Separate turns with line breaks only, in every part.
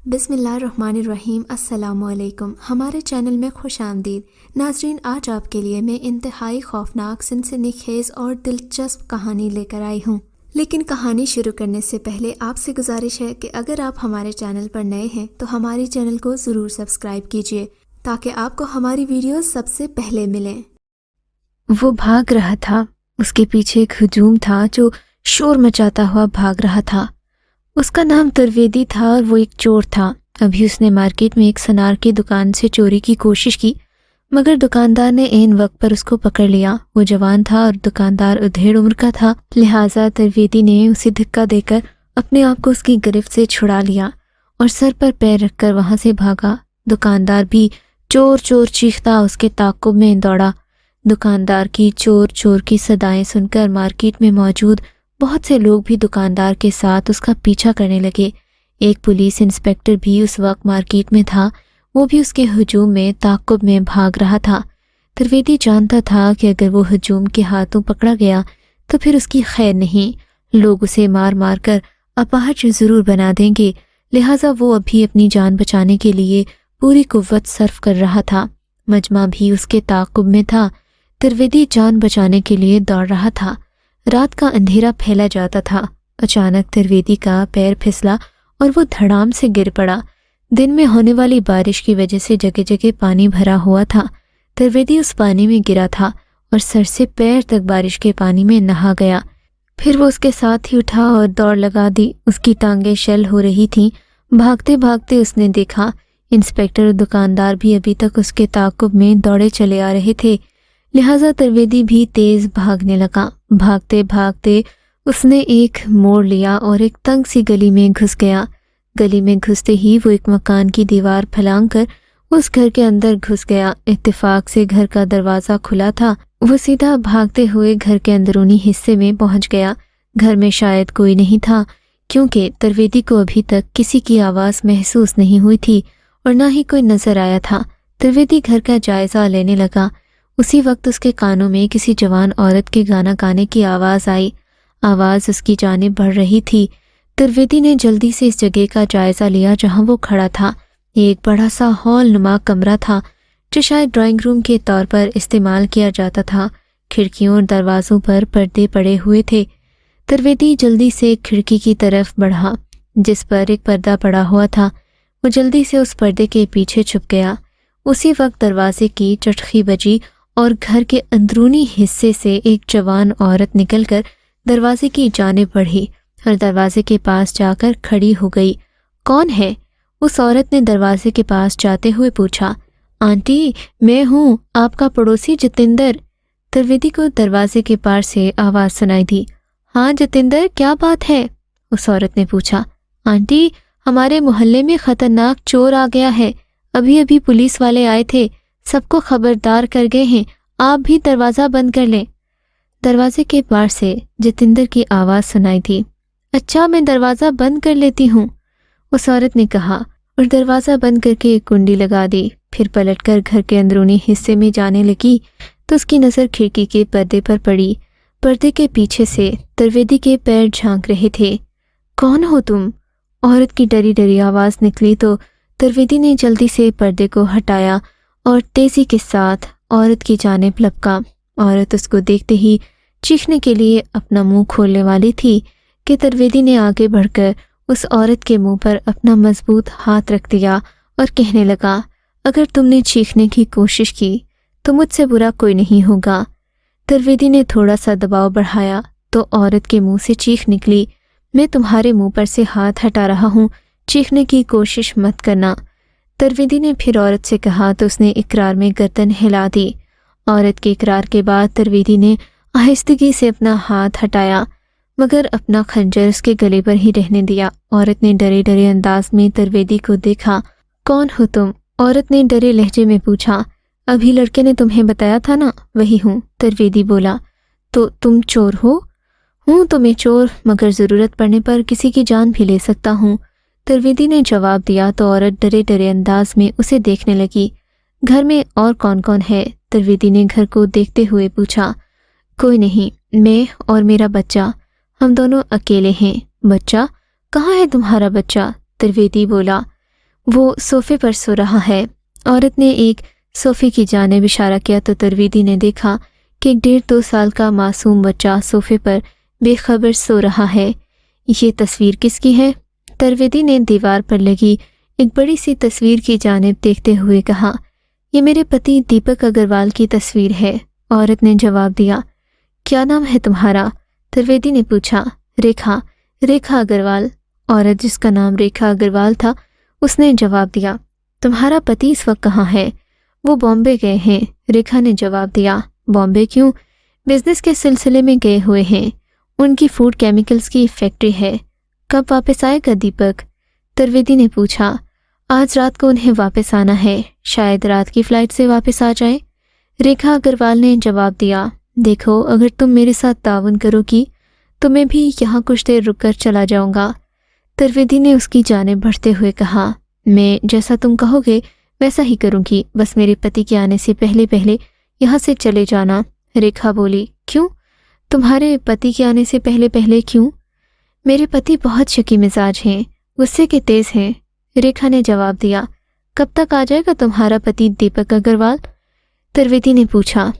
बिस्मिल्लाहिर्रहमानिर्रहीम। अस्सलामुअलैकुम। हमारे चैनल में खुश आमदीद। नाजरीन, आज आपके लिए मैं इंतहाई खौफनाक, सनसनीखेज और दिलचस्प कहानी लेकर आई हूँ। लेकिन कहानी शुरू करने से पहले आपसे गुजारिश है कि अगर आप हमारे चैनल पर नए हैं तो हमारे चैनल को ज़रूर सब्सक्राइब कीजिए ताकि आपको हमारी वीडियो सबसे पहले मिलें। वो भाग रहा था। उसके पीछे एक हुजूम था जो शोर मचाता हुआ भाग रहा था। उसका नाम तरवेदी था और वो एक चोर था। अभी उसने मार्केट में एक सनार की दुकान से चोरी की कोशिश की, मगर दुकानदार ने ऐन वक्त पर उसको पकड़ लिया। वो जवान था और दुकानदार अधेड़ उम्र का था, लिहाजा तरवेदी ने उसे धक्का देकर अपने आप को उसकी गिरफ्त से छुड़ा लिया और सर पर पैर रखकर वहां से भागा। दुकानदार भी चोर चोर चीखता उसके ताक़ुब में दौड़ा। दुकानदार की चोर चोर की सदाएं सुनकर मार्केट में मौजूद बहुत से लोग भी दुकानदार के साथ उसका पीछा करने लगे। एक पुलिस इंस्पेक्टर भी उस वक्त मार्केट में था। वो भी उसके हुजूम में ताक़ुब में भाग रहा था। तरवेदी जानता था कि अगर वो हुजूम के हाथों पकड़ा गया तो फिर उसकी खैर नहीं। लोग उसे मार मार कर अपाहज ज़रूर बना देंगे। लिहाजा वो अभी अपनी जान बचाने के लिए पूरी कुव्वत सर्फ कर रहा था। मजमा भी उसके ताक़ुब में था। तरवेदी जान बचाने के लिए दौड़ रहा था। रात का अंधेरा फैला जाता था। अचानक तरवेदी का पैर फिसला और वो धड़ाम से गिर पड़ा। दिन में होने वाली बारिश की वजह से जगह जगह पानी भरा हुआ था। तरवेदी उस पानी में गिरा था और सर से पैर तक बारिश के पानी में नहा गया। फिर वो उसके साथ ही उठा और दौड़ लगा दी। उसकी टांगें शल हो रही थीं। भागते भागते उसने देखा इंस्पेक्टर और दुकानदार भी अभी तक उसके ताक़ुब में दौड़े चले आ रहे थे। लिहाजा तरवेदी भी तेज भागने लगा। भागते भागते उसने एक मोड़ लिया और एक तंग सी गली में घुस गया। गली में घुसते ही वो एक मकान की दीवार फलांग कर उस घर के अंदर घुस गया। इत्तेफाक से घर का दरवाज़ा खुला था। वो सीधा भागते हुए घर के अंदरूनी हिस्से में पहुंच गया। घर में शायद कोई नहीं था, क्योंकि तरवेदी को अभी तक किसी की आवाज़ महसूस नहीं हुई थी और ना ही कोई नजर आया था। तरवेदी घर का जायज़ा लेने लगा। उसी वक्त उसके कानों में किसी जवान औरत के गाना गाने की आवाज़ आई। आवाज़ उसकी जानिब बढ़ रही थी। तरवेदी ने जल्दी से इस जगह का जायज़ा लिया जहां वो खड़ा था। ये एक बड़ा सा हॉल नुमा कमरा था जो शायद ड्राइंग रूम के तौर पर इस्तेमाल किया जाता था। खिड़कियों और दरवाज़ों पर पर्दे पड़े हुए थे। तरवेदी जल्दी से खिड़की की तरफ बढ़ा जिस पर एक पर्दा पड़ा हुआ था। वो जल्दी से उस पर्दे के पीछे छुप गया। उसी वक्त दरवाजे की चटखी बजी और घर के अंदरूनी हिस्से से एक जवान औरत निकलकर दरवाजे की जानिब बढ़ी और दरवाजे के पास जाकर खड़ी हो गई। कौन है? उस औरत ने दरवाजे के पास जाते हुए पूछा। आंटी, मैं हूँ, आपका पड़ोसी जतिंदर। तरवेदी को दरवाजे के पार से आवाज़ सुनाई दी। हाँ जतिंदर, क्या बात है? उस औरत ने पूछा। आंटी, हमारे मोहल्ले में खतरनाक चोर आ गया है। अभी अभी पुलिस वाले आए थे, सबको खबरदार कर गए हैं। आप भी दरवाज़ा बंद कर लें। दरवाजे के पार से जतिंदर की आवाज़ सुनाई थी। अच्छा, मैं दरवाज़ा बंद कर लेती हूँ, उस औरत ने कहा और दरवाज़ा बंद करके एक कुंडी लगा दी। फिर पलटकर घर के अंदरूनी हिस्से में जाने लगी तो उसकी नज़र खिड़की के पर्दे पर पड़ी। पर्दे के पीछे से तरवेदी के पैर झांक रहे थे। कौन हो तुम? औरत की डरी डरी आवाज़ निकली तो तरवेदी ने जल्दी से पर्दे को हटाया और तेज़ी के साथ औरत की जानिब लपका। औरत उसको देखते ही चीखने के लिए अपना मुंह खोलने वाली थी कि तरवेदी ने आगे बढ़कर उस औरत के मुंह पर अपना मजबूत हाथ रख दिया और कहने लगा, अगर तुमने चीखने की कोशिश की तो मुझसे बुरा कोई नहीं होगा। तरवेदी ने थोड़ा सा दबाव बढ़ाया तो औरत के मुंह से चीख निकली। मैं तुम्हारे मुंह पर से हाथ हटा रहा हूँ, चीखने की कोशिश मत करना। तरवेदी ने फिर औरत से कहा तो उसने इकरार में गर्दन हिला दी। औरत के इकरार के बाद तरवेदी ने आहिस्तगी से अपना हाथ हटाया, मगर अपना खंजर उसके गले पर ही रहने दिया। औरत ने डरे डरे अंदाज में तरवेदी को देखा। कौन हो तुम? औरत ने डरे लहजे में पूछा। अभी लड़के ने तुम्हें बताया था ना, वही हूँ, तरवेदी बोला। तो तुम चोर हो? हूँ तो मैं चोर, मगर ज़रूरत पड़ने पर किसी की जान भी ले सकता हूँ, तरवेदी ने जवाब दिया। तो औरत डरे डरे अंदाज में उसे देखने लगी। घर में और कौन कौन है? तरवेदी ने घर को देखते हुए पूछा। कोई नहीं, मैं और मेरा बच्चा, हम दोनों अकेले हैं। बच्चा? कहाँ है तुम्हारा बच्चा? तरवेदी बोला। वो सोफे पर सो रहा है। औरत ने एक सोफे की जानिब इशारा किया तो तरवीदी ने देखा कि एक 1.5-2 साल का मासूम बच्चा सोफे पर बेखबर सो रहा है। ये तस्वीर किसकी है? तरवीदी ने दीवार पर लगी एक बड़ी सी तस्वीर की जानिब देखते हुए कहा, ये मेरे पति दीपक अग्रवाल की तस्वीर है। औरत ने जवाब दिया। क्या नाम है तुम्हारा? तरवेदी ने पूछा। रेखा। रेखा अग्रवाल। औरत, जिसका नाम रेखा अग्रवाल था, उसने जवाब दिया। तुम्हारा पति इस वक्त कहाँ है? वो बॉम्बे गए हैं। रेखा ने जवाब दिया। बॉम्बे क्यों? बिजनेस के सिलसिले में गए हुए हैं। उनकी फूड केमिकल्स की फैक्ट्री है। कब वापस आएगा दीपक? तरवेदी ने पूछा। आज रात को उन्हें वापस आना है, शायद रात की फ्लाइट से वापस आ जाए। रेखा अग्रवाल ने जवाब दिया। देखो, अगर तुम मेरे साथ ताउन करोगी तो मैं भी यहाँ कुछ देर रुककर चला जाऊंगा। तरवेदी ने उसकी जानिब बढ़ते हुए कहा। मैं जैसा तुम कहोगे वैसा ही करूंगी, बस मेरे पति के आने से पहले पहले यहाँ से चले जाना। रेखा बोली। क्यों? तुम्हारे पति के आने से पहले पहले क्यों? मेरे पति बहुत शकी मिजाज हैं, गुस्से के तेज हैं। रेखा ने जवाब दिया। कब तक आ जाएगा तुम्हारा पति दीपक अग्रवाल? तरवेदी ने पूछा।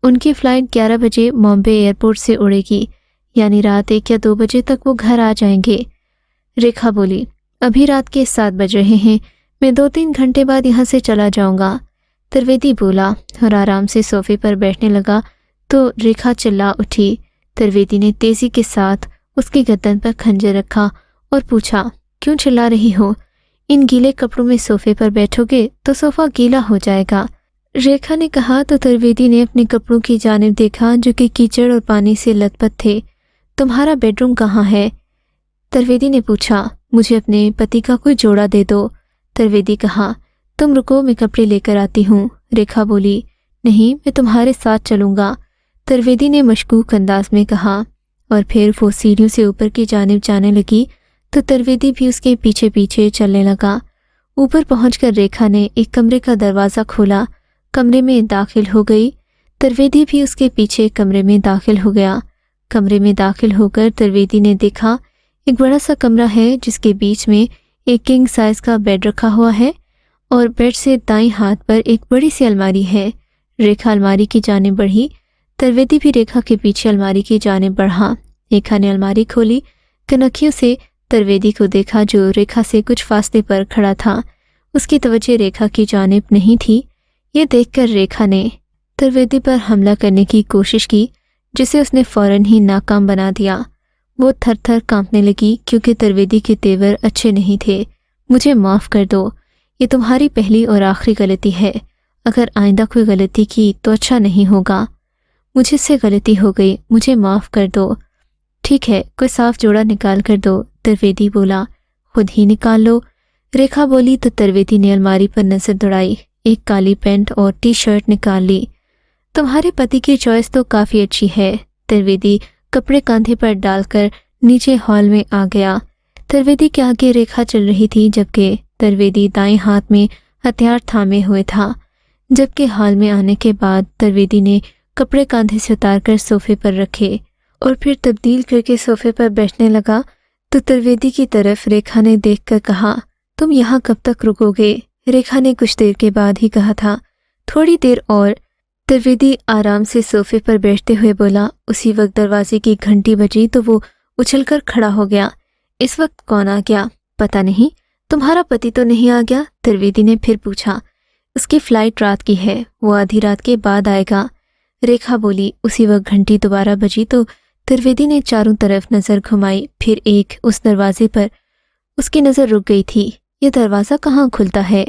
उनकी फ़्लाइट 11 बजे बॉम्बे एयरपोर्ट से उड़ेगी, यानी रात 1 या 2 बजे तक वो घर आ जाएंगे। रेखा बोली। अभी रात के 7 बज रहे हैं, मैं 2-3 घंटे बाद यहाँ से चला जाऊंगा। तरवेदी बोला और आराम से सोफे पर बैठने लगा तो रेखा चिल्ला उठी। तरवेदी ने तेजी के साथ उसकी गर्दन पर खंजर रखा और पूछा, क्यों चिल्ला रही हो? इन गीले कपड़ों में सोफे पर बैठोगे तो सोफा गीला हो जाएगा। रेखा ने कहा तो तरवेदी ने अपने कपड़ों की जानिब देखा जो कि कीचड़ और पानी से लथपथ थे। तुम्हारा बेडरूम कहाँ है? तरवेदी ने पूछा। मुझे अपने पति का कोई जोड़ा दे दो। तरवेदी कहा। तुम रुको, मैं कपड़े लेकर आती हूँ। रेखा बोली। नहीं, मैं तुम्हारे साथ चलूँगा। तरवेदी ने मशकूक अंदाज में कहा और फिर वो सीढ़ियों से ऊपर की जानिब जाने लगी तो तरवेदी भी उसके पीछे पीछे चलने लगा। ऊपर पहुंचकर रेखा ने एक कमरे का दरवाज़ा खोला, कमरे में दाखिल हो गई। तरवेदी भी उसके पीछे कमरे में दाखिल हो गया। कमरे में दाखिल होकर तरवेदी ने देखा एक बड़ा सा कमरा है जिसके बीच में एक किंग साइज का बेड रखा हुआ है और बेड से दाईं हाथ पर एक बड़ी सी अलमारी है। रेखा अलमारी की जानिब बढ़ी। तरवेदी भी रेखा के पीछे अलमारी की जानिब बढ़ा। रेखा ने अलमारी खोली, कनखियों से तरवेदी को देखा जो रेखा से कुछ फासले पर खड़ा था। उसकी तवज्जो रेखा की जानिब नहीं थी। ये देखकर रेखा ने तरवेदी पर हमला करने की कोशिश की, जिसे उसने फौरन ही नाकाम बना दिया। वो थर थर कांपने लगी क्योंकि तरवेदी के तेवर अच्छे नहीं थे। मुझे माफ़ कर दो, ये तुम्हारी पहली और आखिरी गलती है। अगर आइंदा कोई गलती की तो अच्छा नहीं होगा। मुझसे गलती हो गई, मुझे माफ़ कर दो। ठीक है, कोई साफ जोड़ा निकाल कर दो। तरवेदी बोला। खुद ही निकाल लो। रेखा बोली तो तरवेदी ने अलमारी पर नजर दौड़ाई, एक काली पैंट और टी-शर्ट निकाल ली। तुम्हारे पति की चॉइस तो काफ़ी अच्छी है। तरवेदी कपड़े कंधे पर डालकर नीचे हॉल में आ गया। तरवेदी के आगे रेखा चल रही थी जबकि तरवेदी दाएं हाथ में हथियार थामे हुए था। जबकि हॉल में आने के बाद तरवेदी ने कपड़े कंधे से उतारकर सोफे पर रखे और फिर तब्दील करके सोफे पर बैठने लगा तो तरवेदी की तरफ रेखा ने देखकर कहा, तुम यहाँ कब तक रुकोगे? रेखा ने कुछ देर के बाद ही कहा था, थोड़ी देर और। तरवेदी आराम से सोफे पर बैठते हुए बोला। उसी वक्त दरवाजे की घंटी बजी तो वो उछलकर खड़ा हो गया। इस वक्त कौन आ गया? पता नहीं। तुम्हारा पति तो नहीं आ गया? तरवेदी ने फिर पूछा। उसकी फ्लाइट रात की है, वो आधी रात के बाद आएगा। रेखा बोली। उसी वक्त घंटी दोबारा बजी तो तरवेदी ने चारों तरफ नज़र घुमाई, फिर एक उस दरवाजे पर उसकी नज़र रुक गई थी। ये दरवाज़ा कहाँ खुलता है?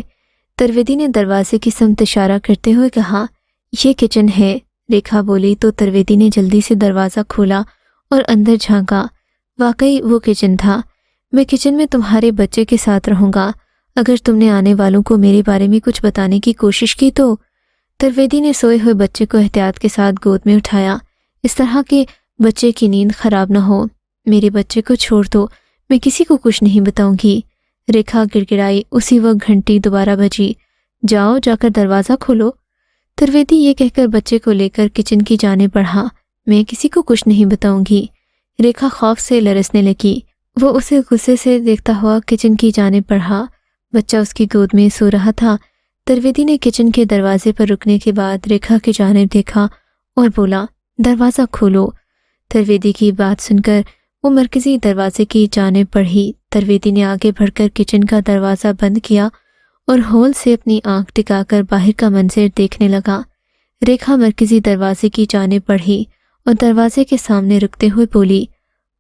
तरवेदी ने दरवाजे की समत इशारा करते हुए कहा, ये किचन है। रेखा बोली तो तरवेदी ने जल्दी से दरवाज़ा खोला और अंदर झांका। वाकई वो किचन था। मैं किचन में तुम्हारे बच्चे के साथ रहूँगा। अगर तुमने आने वालों को मेरे बारे में कुछ बताने की कोशिश की तो। तरवेदी ने सोए हुए बच्चे को एहतियात के साथ गोद में उठाया, इस तरह के बच्चे की नींद खराब न हो। मेरे बच्चे को छोड़ दो, मैं किसी को कुछ नहीं बताऊंगी। रेखा गिड़गिड़ाई। उसी वक्त घंटी दोबारा बजी। जाओ, जाकर दरवाज़ा खोलो। तरवेदी ये कहकर बच्चे को लेकर किचन की जानिब बढ़ा। मैं किसी को कुछ नहीं बताऊंगी। रेखा खौफ से लरसने लगी। वो उसे गुस्से से देखता हुआ किचन की जानिब बढ़ा। बच्चा उसकी गोद में सो रहा था। त्रिवेदी ने किचन के दरवाजे पर रुकने के बाद रेखा की जानिब देखा और बोला, दरवाज़ा खोलो। त्रिवेदी की बात सुनकर वो मरकजी दरवाजे की जानिब बढ़ी। त्रिवेदी ने आगे बढ़कर किचन का दरवाज़ा बंद किया और हॉल से अपनी आंख टिकाकर बाहर का मंजर देखने लगा। रेखा मरकजी दरवाजे की जानिब बढ़ी और दरवाजे के सामने रुकते हुए बोली,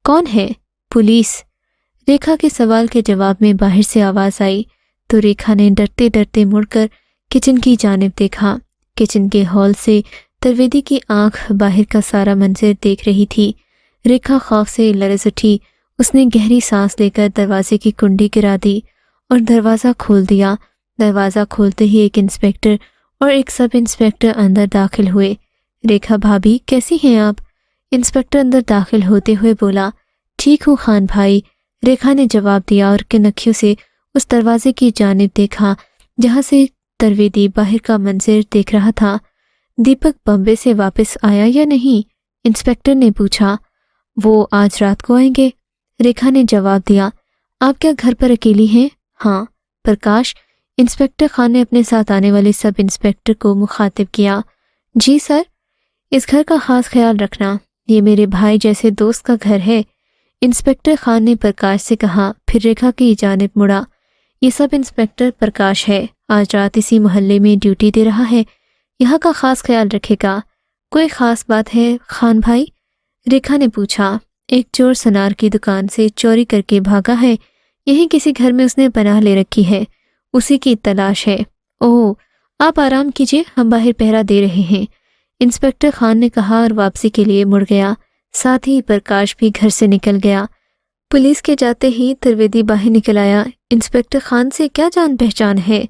कौन है? पुलिस। रेखा के सवाल के जवाब में बाहर से आवाज़ आई तो रेखा ने डरते डरते मुड़कर किचन की जानिब देखा। किचन के हॉल से त्रिवेदी की आंख बाहर का सारा मंजर देख रही थी। रेखा खौफ से लरज़ उठी। उसने गहरी सांस लेकर दरवाजे की कुंडी गिरा दी और दरवाज़ा खोल दिया। दरवाज़ा खोलते ही एक इंस्पेक्टर और एक सब इंस्पेक्टर अंदर दाखिल हुए। रेखा भाभी, कैसी हैं आप? इंस्पेक्टर अंदर दाखिल होते हुए बोला, ठीक हूँ खान भाई। रेखा ने जवाब दिया और किनखियों से उस दरवाजे की जानिब देखा जहाँ से त्रिवेदी बाहर का मंजर देख रहा था। दीपक बॉम्बे से वापस आया या नहीं? इंस्पेक्टर ने पूछा। वो आज रात को आएंगे, रेखा ने जवाब दिया। आप क्या घर पर अकेली हैं? हाँ। प्रकाश? इंस्पेक्टर खान ने अपने साथ आने वाले सब इंस्पेक्टर को मुखातिब किया। जी सर। इस घर का खास ख्याल रखना, ये मेरे भाई जैसे दोस्त का घर है, इंस्पेक्टर खान ने प्रकाश से कहा। फिर रेखा की जानिब मुड़ा। ये सब इंस्पेक्टर प्रकाश है, आज रात इसी मोहल्ले में ड्यूटी दे रहा है, यहाँ का खास ख्याल रखेगा। कोई खास बात है खान भाई? रेखा ने पूछा। एक चोर सनार की दुकान से चोरी करके भागा है, यहीं किसी घर में उसने पनाह ले रखी है, उसी की तलाश है। ओह, आप आराम कीजिए, हम बाहर पहरा दे रहे हैं, इंस्पेक्टर खान ने कहा और वापसी के लिए मुड़ गया। साथ ही प्रकाश भी घर से निकल गया। पुलिस के जाते ही त्रिवेदी बाहर निकल आया। इंस्पेक्टर खान से क्या जान पहचान है?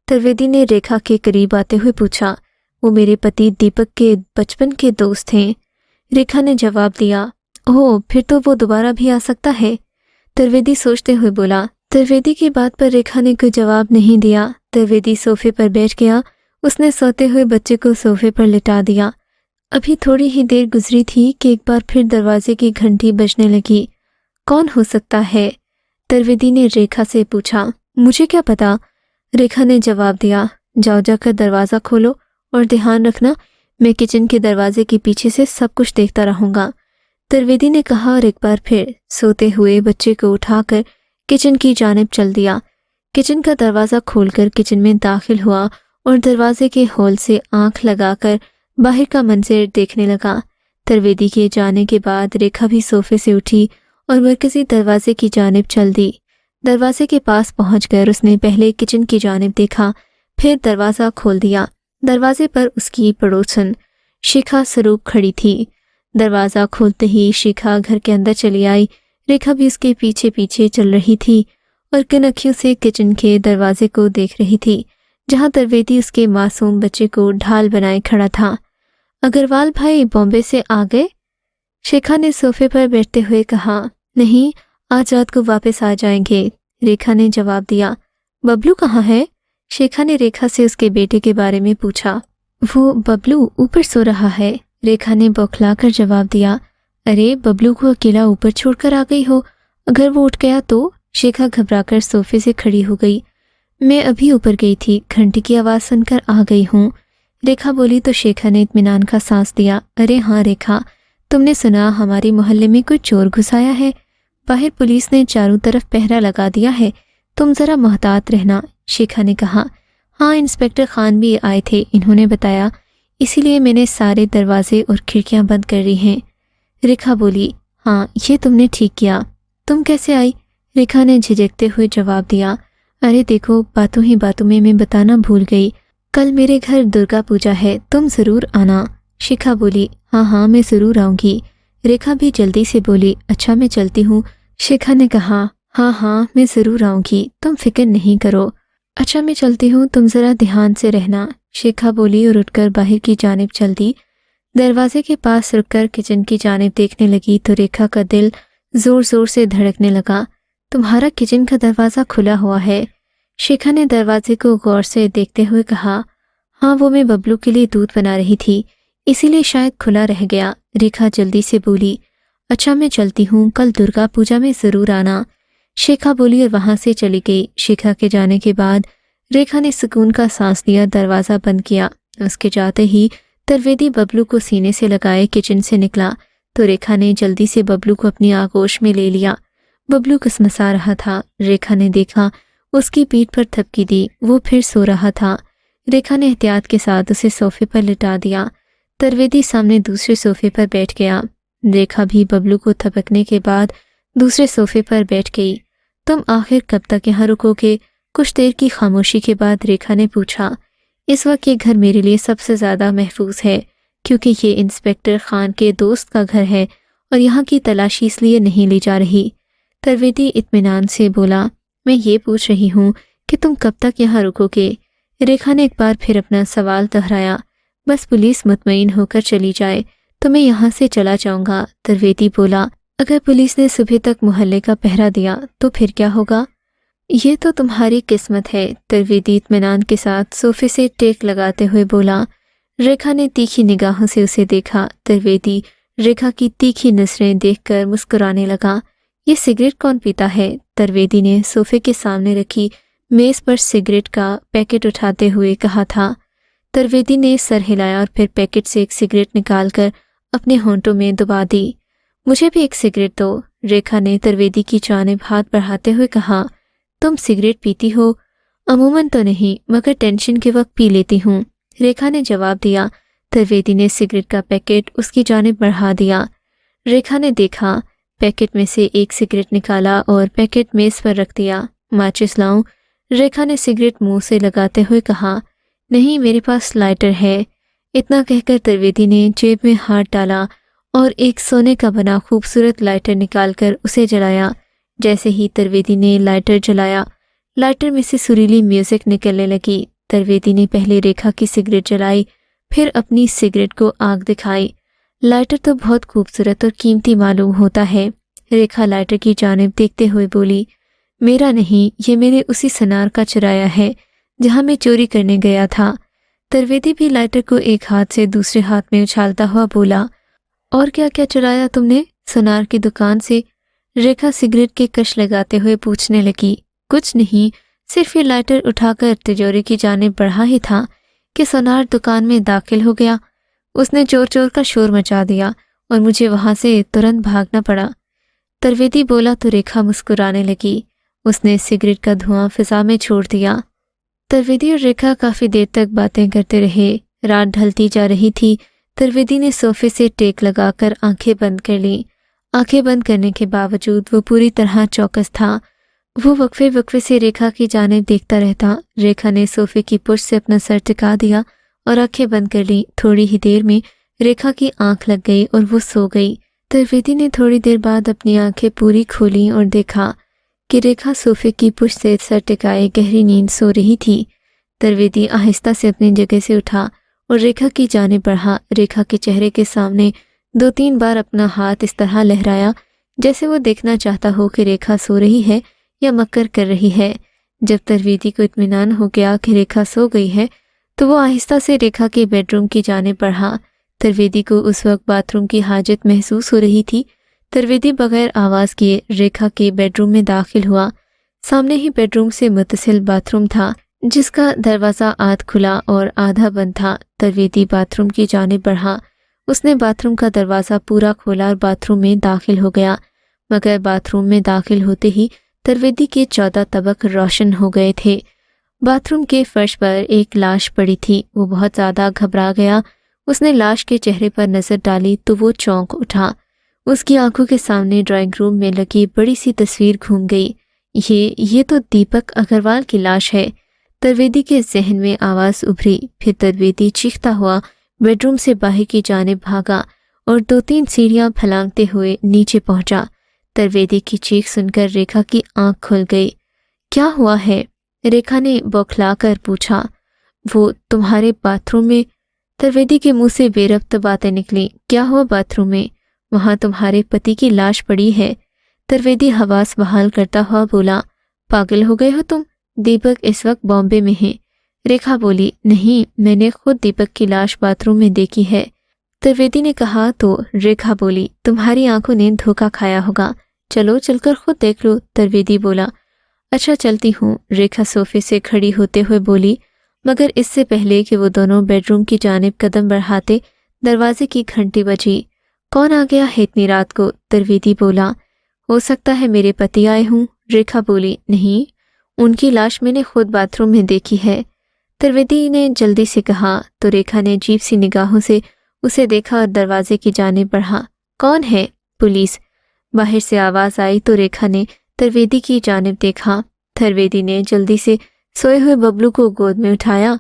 त्रिवेदी ने रेखा के करीब आते हुए पूछा। वो मेरे पति दीपक के बचपन के दोस्त हैं, रेखा ने जवाब दिया। ओह, फिर तो वो दोबारा भी आ सकता है, त्रिवेदी सोचते हुए बोला। त्रिवेदी की बात पर रेखा ने कोई जवाब नहीं दिया। त्रिवेदी सोफे पर बैठ गया। उसने सोते हुए बच्चे को सोफे पर लिटा दिया। अभी थोड़ी ही देर गुजरी थी कि एक बार फिर दरवाजे की घंटी बजने लगी। कौन हो सकता है? त्रिवेदी ने रेखा से पूछा। मुझे क्या पता, रेखा ने जवाब दिया। जाओ जाकर दरवाज़ा खोलो और ध्यान रखना, मैं किचन के दरवाजे के पीछे से सब कुछ देखता रहूंगा, त्रिवेदी ने कहा और एक बार फिर सोते हुए बच्चे को उठाकर किचन की जानिब चल दिया। किचन का दरवाज़ा खोलकर किचन में दाखिल हुआ और दरवाजे के होल से आंख लगाकर बाहर का मंजर देखने लगा। त्रिवेदी के जाने के बाद रेखा भी सोफे से उठी और मरकजी दरवाजे की जानिब चल दी। दरवाजे के पास पहुंचकर उसने पहले किचन की जानिब देखा, फिर दरवाज़ा खोल दिया। दरवाजे पर उसकी पड़ोसन शिखा स्वरूप खड़ी थी। दरवाज़ा खोलते ही शिखा घर के अंदर चली आई। रेखा भी उसके पीछे पीछे चल रही थी और कनखियों से किचन के दरवाजे को देख रही थी जहां त्रिवेदी उसके मासूम बच्चे को ढाल बनाए खड़ा था। अग्रवाल भाई बॉम्बे से आ गए? शिखा ने सोफे पर बैठते हुए कहा। नहीं, आज रात को वापस आ जाएंगे, रेखा ने जवाब दिया। बबलू कहाँ है? शिखा ने रेखा से उसके बेटे के बारे में पूछा। वो बबलू ऊपर सो रहा है, रेखा ने बौखलाकर जवाब दिया। अरे, बबलू को अकेला ऊपर छोड़कर आ गई हो, अगर वो उठ गया तो? शिखा घबराकर सोफे से खड़ी हो गई। मैं अभी ऊपर गई थी, घंटी की आवाज़ सुनकर आ गई हूँ, रेखा बोली तो शिखा ने इत्मीनान का सांस दिया। अरे हाँ रेखा, तुमने सुना हमारे मोहल्ले में कोई चोर घुस आया है, बाहर पुलिस ने चारों तरफ पहरा लगा दिया है, तुम ज़रा मोहतात रहना, शिखा ने कहा। हाँ, इंस्पेक्टर खान भी आए थे, इन्होंने बताया, इसीलिए मैंने सारे दरवाजे और खिड़कियां बंद कर दी हैं, रेखा बोली। हाँ, ये तुमने ठीक किया। तुम कैसे आई? रेखा ने झिझकते हुए जवाब दिया। अरे देखो, बातों ही बातों में मैं बताना भूल गई, कल मेरे घर दुर्गा पूजा है, तुम ज़रूर आना, शिखा बोली। हाँ हाँ, मैं ज़रूर आऊँगी, रेखा भी जल्दी से बोली। अच्छा, मैं चलती हूँ, शिखा ने कहा। हाँ हाँ, मैं ज़रूर आऊँगी, तुम फिक्र नहीं करो। अच्छा, मैं चलती हूँ, तुम ज़रा ध्यान से रहना, शिखा बोली और उठकर बाहर की जानिब चल दी। दरवाजे के पास रुककर किचन की जानिब देखने लगी तो रेखा का दिल ज़ोर ज़ोर से धड़कने लगा। तुम्हारा किचन का दरवाज़ा खुला हुआ है, शिखा ने दरवाजे को गौर से देखते हुए कहा। हाँ, वो मैं बबलू के लिए दूध बना रही थी, इसीलिए शायद खुला रह गया, रेखा जल्दी से बोली। अच्छा, मैं चलती हूँ, कल दुर्गा पूजा में ज़रूर आना, शिखा बोली और वहां से चली गई। शिखा के जाने के बाद रेखा ने सुकून का सांस लिया, दरवाजा बंद किया। उसके जाते ही त्रिवेदी बबलू को सीने से लगाए किचन से निकला तो रेखा ने जल्दी से बबलू को अपनी आगोश में ले लिया। बबलू कसमसा रहा था। रेखा ने देखा, उसकी पीठ पर थपकी दी। वो फिर सो रहा था। रेखा ने एहतियात के साथ उसे सोफे पर लिटा दिया। त्रिवेदी सामने दूसरे सोफे पर बैठ गया। रेखा भी बबलू को थपकने के बाद दूसरे सोफे पर बैठ गई। तुम आखिर कब तक यहाँ रुकोगे? कुछ देर की खामोशी के बाद रेखा ने पूछा। इस वक्त ये घर मेरे लिए सबसे ज़्यादा महफूज है क्योंकि ये इंस्पेक्टर खान के दोस्त का घर है और यहाँ की तलाशी इसलिए नहीं ली जा रही। त्रिवेदी इत्मीनान से बोला, मैं ये पूछ रही हूँ कि तुम कब तक यहाँ रुकोगे? रेखा ने एक बार फिर अपना सवाल दोहराया। बस पुलिस मुतमईन होकर चली जाए तो मैं यहाँ से चला जाऊँगा। त्रिवेदी बोला, अगर पुलिस ने सुबह तक मोहल्ले का पहरा दिया तो फिर क्या होगा? ये तो तुम्हारी किस्मत है। त्रिवेदी इत्मीनान के साथ सोफे से टेक लगाते हुए बोला। रेखा ने तीखी निगाहों से उसे देखा। त्रिवेदी रेखा की तीखी नजरें देखकर मुस्कुराने लगा। ये सिगरेट कौन पीता है? त्रिवेदी ने सोफे के सामने रखी मेज पर सिगरेट का पैकेट उठाते हुए कहा था। त्रिवेदी ने सर हिलाया और फिर पैकेट से एक सिगरेट निकालकर अपने होंठों में दबा दी। मुझे भी एक सिगरेट दो। रेखा ने त्रिवेदी की जानिब हाथ बढ़ाते हुए कहा। तुम सिगरेट पीती हो? अमूमन तो नहीं, मगर टेंशन के वक्त पी लेती हूँ, रेखा ने जवाब दिया। त्रिवेदी ने सिगरेट का पैकेट उसकी जानिब बढ़ा दिया। रेखा ने देखा, पैकेट में से एक सिगरेट निकाला और पैकेट मेज पर रख दिया। माचिस लाऊं? रेखा ने सिगरेट मुंह से लगाते हुए कहा। नहीं, मेरे पास लाइटर है। इतना कहकर त्रिवेदी ने जेब में हाथ डाला और एक सोने का बना खूबसूरत लाइटर निकालकर उसे जलाया। जैसे ही त्रिवेदी ने लाइटर जलाया, लाइटर में से सुरीली म्यूजिक निकलने लगी। त्रिवेदी ने पहले रेखा की सिगरेट जलाई, फिर अपनी सिगरेट को आग दिखाई। लाइटर तो बहुत खूबसूरत और कीमती मालूम होता है। रेखा लाइटर की जानिब देखते हुए बोली, मेरा नहीं, ये मैंने उसी सनार का चुराया है जहां मैं चोरी करने गया था। त्रिवेदी भी लाइटर को एक हाथ से दूसरे हाथ में उछालता हुआ बोला, और क्या क्या चुराया तुमने? सनार की दुकान से रेखा सिगरेट के कश लगाते हुए पूछने लगी। कुछ नहीं, सिर्फ ये लाइटर उठाकर तिजोरी की जानिब बढ़ा ही था कि सनार दुकान में दाखिल हो गया। उसने जोर जोर का शोर मचा दिया और मुझे वहां से तुरंत भागना पड़ा। त्रिवेदी बोला तो रेखा मुस्कुराने लगी। उसने सिगरेट का धुआं फिजा में छोड़ दिया। त्रिवेदी और रेखा काफी देर तक बातें करते रहे। रात ढलती जा रही थी। त्रिवेदी ने सोफे से टेक लगाकर आंखें बंद कर ली। आंखें बंद करने के बावजूद वो पूरी तरह चौकस था। वो वक्फे वक्फे से रेखा की जानिब देखता रहता। रेखा ने सोफे की पुष्ट से अपना सर टिका दिया और आंखें बंद कर ली। थोड़ी ही देर में रेखा की आंख लग गई और वो सो गई। त्रिवेदी ने थोड़ी देर बाद अपनी आंखें पूरी खोली और देखा कि रेखा सोफे की पुष्ट से सर टिकाए गहरी नींद सो रही थी। त्रिवेदी आहिस्ता से अपनी जगह से उठा और रेखा की जानिब बढ़ा। रेखा के चेहरे के सामने 2-3 बार अपना हाथ इस तरह लहराया जैसे वो देखना चाहता हो कि रेखा सो रही है या मक्कर कर रही है। जब त्रिवेदी को इत्मीनान हो गया कि रेखा सो गई है तो वो आहिस्ता से रेखा के बेडरूम की जानिब बढ़ा। त्रिवेदी को उस वक्त बाथरूम की हाजत महसूस हो रही थी। त्रिवेदी बगैर आवाज़ किए रेखा के बेडरूम में दाखिल हुआ। सामने ही बेडरूम से मुत्तसिल बाथरूम था जिसका दरवाज़ा आध खुला और आधा बंद था। त्रिवेदी बाथरूम की जानिब बढ़ा। उसने बाथरूम का दरवाज़ा पूरा खोला और बाथरूम में दाखिल हो गया। मगर बाथरूम में दाखिल होते ही त्रिवेदी के 14 तबक रोशन हो गए थे। बाथरूम के फर्श पर एक लाश पड़ी थी। वो बहुत ज़्यादा घबरा गया। उसने लाश के चेहरे पर नज़र डाली तो वो चौंक उठा। उसकी आंखों के सामने ड्राइंग रूम में लगी बड़ी सी तस्वीर घूम गई। ये तो दीपक अग्रवाल की लाश है। त्रिवेदी के जहन में आवाज़ उभरी। फिर त्रिवेदी चीखता हुआ बेडरूम से बाहर की जानिब भागा और 2-3 सीढ़ियां फलांगते हुए नीचे पहुंचा। त्रिवेदी की चीख सुनकर रेखा की आंख खुल गई। क्या हुआ है? रेखा ने बौखला कर पूछा। वो तुम्हारे बाथरूम में? त्रिवेदी के मुंह से बेरब्त बातें निकली। क्या हुआ बाथरूम में? वहां तुम्हारे पति की लाश पड़ी है। त्रिवेदी हवास बहाल करता हुआ बोला। पागल हो गए हो तुम? दीपक इस वक्त बॉम्बे में है। रेखा बोली, नहीं, मैंने खुद दीपक की लाश बाथरूम में देखी है। त्रिवेदी ने कहा तो रेखा बोली, तुम्हारी आंखों ने धोखा खाया होगा। चलो चलकर खुद देख लो, त्रिवेदी बोला। अच्छा चलती हूँ, रेखा सोफे से खड़ी होते हुए बोली। मगर इससे पहले कि वो दोनों बेडरूम की जानिब कदम बढ़ाते, दरवाजे की घंटी बजी। कौन आ गया है इतनी रात को, त्रिवेदी बोला। हो सकता है मेरे पति आए हों, रेखा बोली। नहीं, उनकी लाश मैंने खुद बाथरूम में देखी है, त्रिवेदी ने जल्दी से कहा। तो रेखा ने अजीब सी निगाहों से उसे देखा और दरवाजे की जानिब बढ़ा। कौन है? पुलिस, बाहर से आवाज आई तो रेखा ने त्रिवेदी की जानिब देखा। त्रिवेदी ने जल्दी से सोए हुए बबलू को गोद में उठाया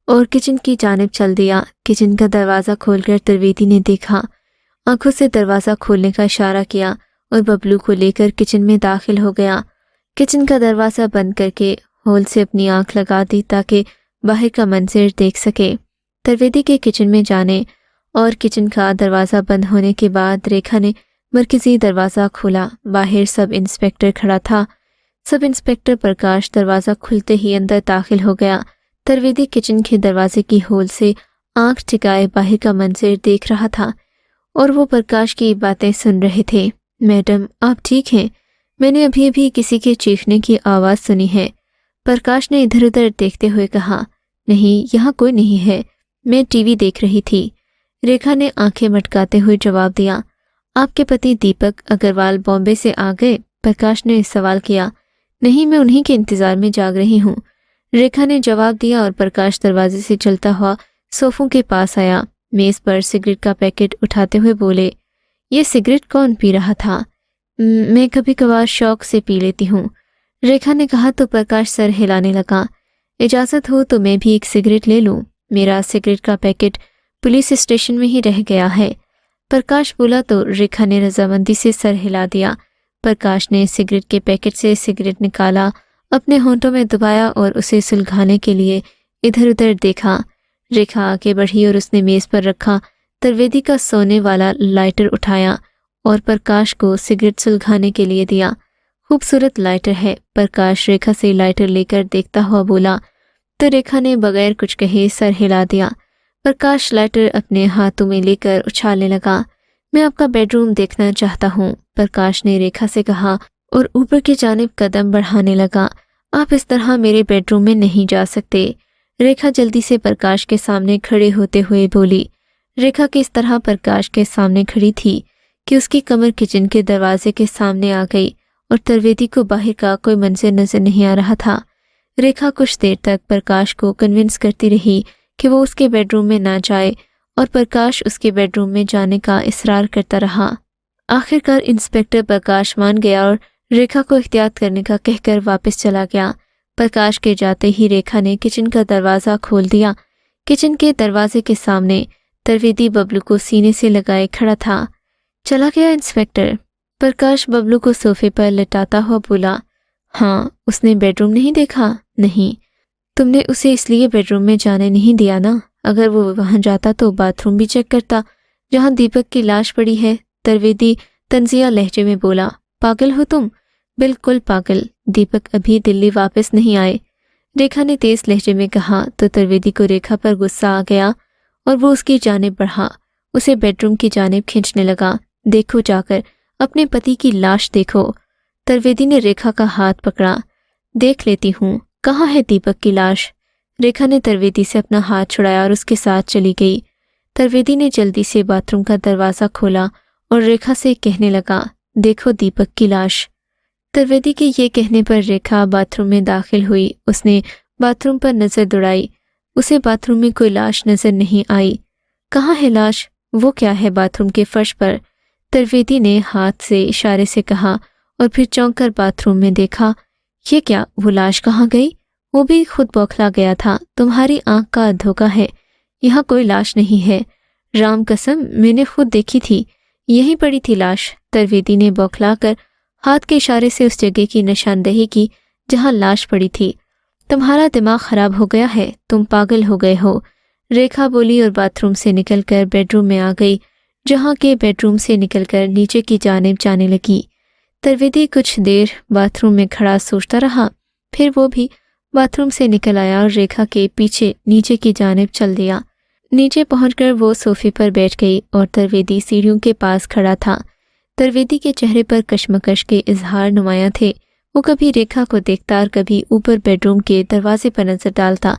और किचन की जानिब चल दिया। किचन का दरवाज़ा खोलकर त्रिवेदी ने देखा, आंखों से दरवाज़ा खोलने का इशारा किया और बबलू को लेकर किचन में दाखिल हो गया। किचन का दरवाज़ा बंद करके होल से अपनी आंख लगा दी ताकि बाहर का मंजर देख सके। त्रिवेदी के किचन में जाने और किचन का दरवाज़ा बंद होने के बाद रेखा ने मरकजी दरवाज़ा खोला। बाहर सब इंस्पेक्टर खड़ा था। सब इंस्पेक्टर प्रकाश दरवाज़ा खुलते ही अंदर दाखिल हो गया। त्रिवेदी किचन के दरवाजे की होल से आंख टिकाए बाहर का मंजर देख रहा था और वो प्रकाश की बातें सुन रहे थे। मैडम, आप ठीक हैं? मैंने अभी अभी किसी के चीखने की आवाज़ सुनी है, प्रकाश ने इधर उधर देखते हुए कहा। नहीं, यहाँ कोई नहीं है, मैं टीवी देख रही थी, रेखा ने आंखें मटकाते हुए जवाब दिया। आपके पति दीपक अग्रवाल बॉम्बे से आ गए? प्रकाश ने सवाल किया। नहीं, मैं उन्हीं के इंतजार में जाग रही हूँ, रेखा ने जवाब दिया और प्रकाश दरवाजे से चलता हुआ सोफों के पास आया। मेज पर सिगरेट का पैकेट उठाते हुए बोले, ये सिगरेट कौन पी रहा था? मैं कभी कभार शौक से पी लेती हूँ, रेखा ने कहा तो प्रकाश सर हिलाने लगा। इजाज़त हो तो मैं भी एक सिगरेट ले लूँ, मेरा सिगरेट का पैकेट पुलिस स्टेशन में ही रह गया है, प्रकाश बोला तो रेखा ने रजामंदी से सर हिला दिया। प्रकाश ने सिगरेट के पैकेट से सिगरेट निकाला, अपने होंठों में दबाया और उसे सुलगाने के लिए इधर उधर देखा। रेखा आगे बढ़ी और उसने मेज पर रखा त्रिवेदी का सोने वाला लाइटर उठाया और प्रकाश को सिगरेट सुलगाने के लिए दिया। खूबसूरत लाइटर है, प्रकाश रेखा से लाइटर लेकर देखता हुआ बोला तो रेखा ने बगैर कुछ कहे सर हिला दिया। प्रकाश लाइटर अपने हाथों में लेकर उछालने लगा। मैं आपका बेडरूम देखना चाहता हूँ, प्रकाश ने रेखा से कहा और ऊपर की जानिब कदम बढ़ाने लगा। आप इस तरह मेरे बेडरूम में नहीं जा सकते, रेखा जल्दी से प्रकाश के सामने खड़े होते हुए बोली। रेखा किस तरह प्रकाश के सामने खड़ी थी कि उसकी कमर किचन के दरवाजे के सामने आ गई और त्रिवेदी को बाहर का कोई मंजर नजर नहीं आ रहा था। रेखा कुछ देर तक प्रकाश को कन्विंस करती रही कि वो उसके बेडरूम में ना जाए और प्रकाश उसके बेडरूम में जाने का इसरार करता रहा। आखिरकार इंस्पेक्टर प्रकाश मान गया और रेखा को एहतियात करने का कहकर वापस चला गया। प्रकाश के जाते ही रेखा ने किचन का दरवाज़ा खोल दिया। किचन के दरवाजे के सामने त्रिवेदी बबलू को सीने से लगाए खड़ा था। चला गया इंस्पेक्टर, प्रकाश बबलू को सोफे पर लेटाता हुआ बोला। हाँ, उसने बेडरूम नहीं देखा? नहीं, तुमने उसे इसलिए बेडरूम में जाने नहीं दिया ना, अगर वो वहां जाता तो बाथरूम भी चेक करता जहां दीपक की लाश पड़ी है, त्रिवेदी तंजिया लहजे में बोला। पागल हो तुम? बिल्कुल पागल, दीपक अभी दिल्ली वापस नहीं आए, रेखा ने तेज लहजे में कहा तो त्रिवेदी को रेखा पर गुस्सा आ गया और वो उसकी जानिब बढ़ा, उसे बेडरूम की जानिब खींचने लगा। देखो जाकर अपने पति की लाश देखो, त्रिवेदी ने रेखा का हाथ पकड़ा। देख लेती हूँ, कहाँ है दीपक की लाश? रेखा ने त्रिवेदी से अपना हाथ छुड़ाया और उसके साथ चली गई। त्रिवेदी ने जल्दी से बाथरूम का दरवाज़ा खोला और रेखा से कहने लगा, देखो दीपक की लाश। त्रिवेदी के ये कहने पर रेखा बाथरूम में दाखिल हुई। उसने बाथरूम पर नज़र दौड़ाई, उसे बाथरूम में कोई लाश नज़र नहीं आई। कहाँ है लाश? वो क्या है बाथरूम के फर्श पर? त्रिवेदी ने हाथ से इशारे से कहा और फिर चौंक कर बाथरूम में देखा। ये क्या, वो लाश कहाँ गई? वो भी खुद बौखला गया था। तुम्हारी आंख का धोखा है, यहाँ कोई लाश नहीं है, राम कसम मैंने खुद देखी थी, यहीं पड़ी थी लाश। त्रिवेदी ने बौखला कर हाथ के इशारे से उस जगह की निशानदेही की जहां लाश पड़ी थी। तुम्हारा दिमाग खराब हो गया है, तुम पागल हो गए हो, रेखा बोली और बाथरूम से निकलकर बेडरूम में आ गई, जहां के बेडरूम से निकलकर नीचे की जानिब जाने लगी। त्रिवेदी कुछ देर बाथरूम में खड़ा सोचता रहा, फिर वो भी बाथरूम से निकल आया और रेखा के पीछे नीचे की जानिब चल दिया। नीचे पहुंचकर वो सोफे पर बैठ गई और त्रिवेदी सीढ़ियों के पास खड़ा था। तरवेदी के चेहरे पर कशमकश के इजहार नुमाया थे। वो कभी रेखा को देखता और कभी ऊपर बेडरूम के दरवाजे पर नजर डालता,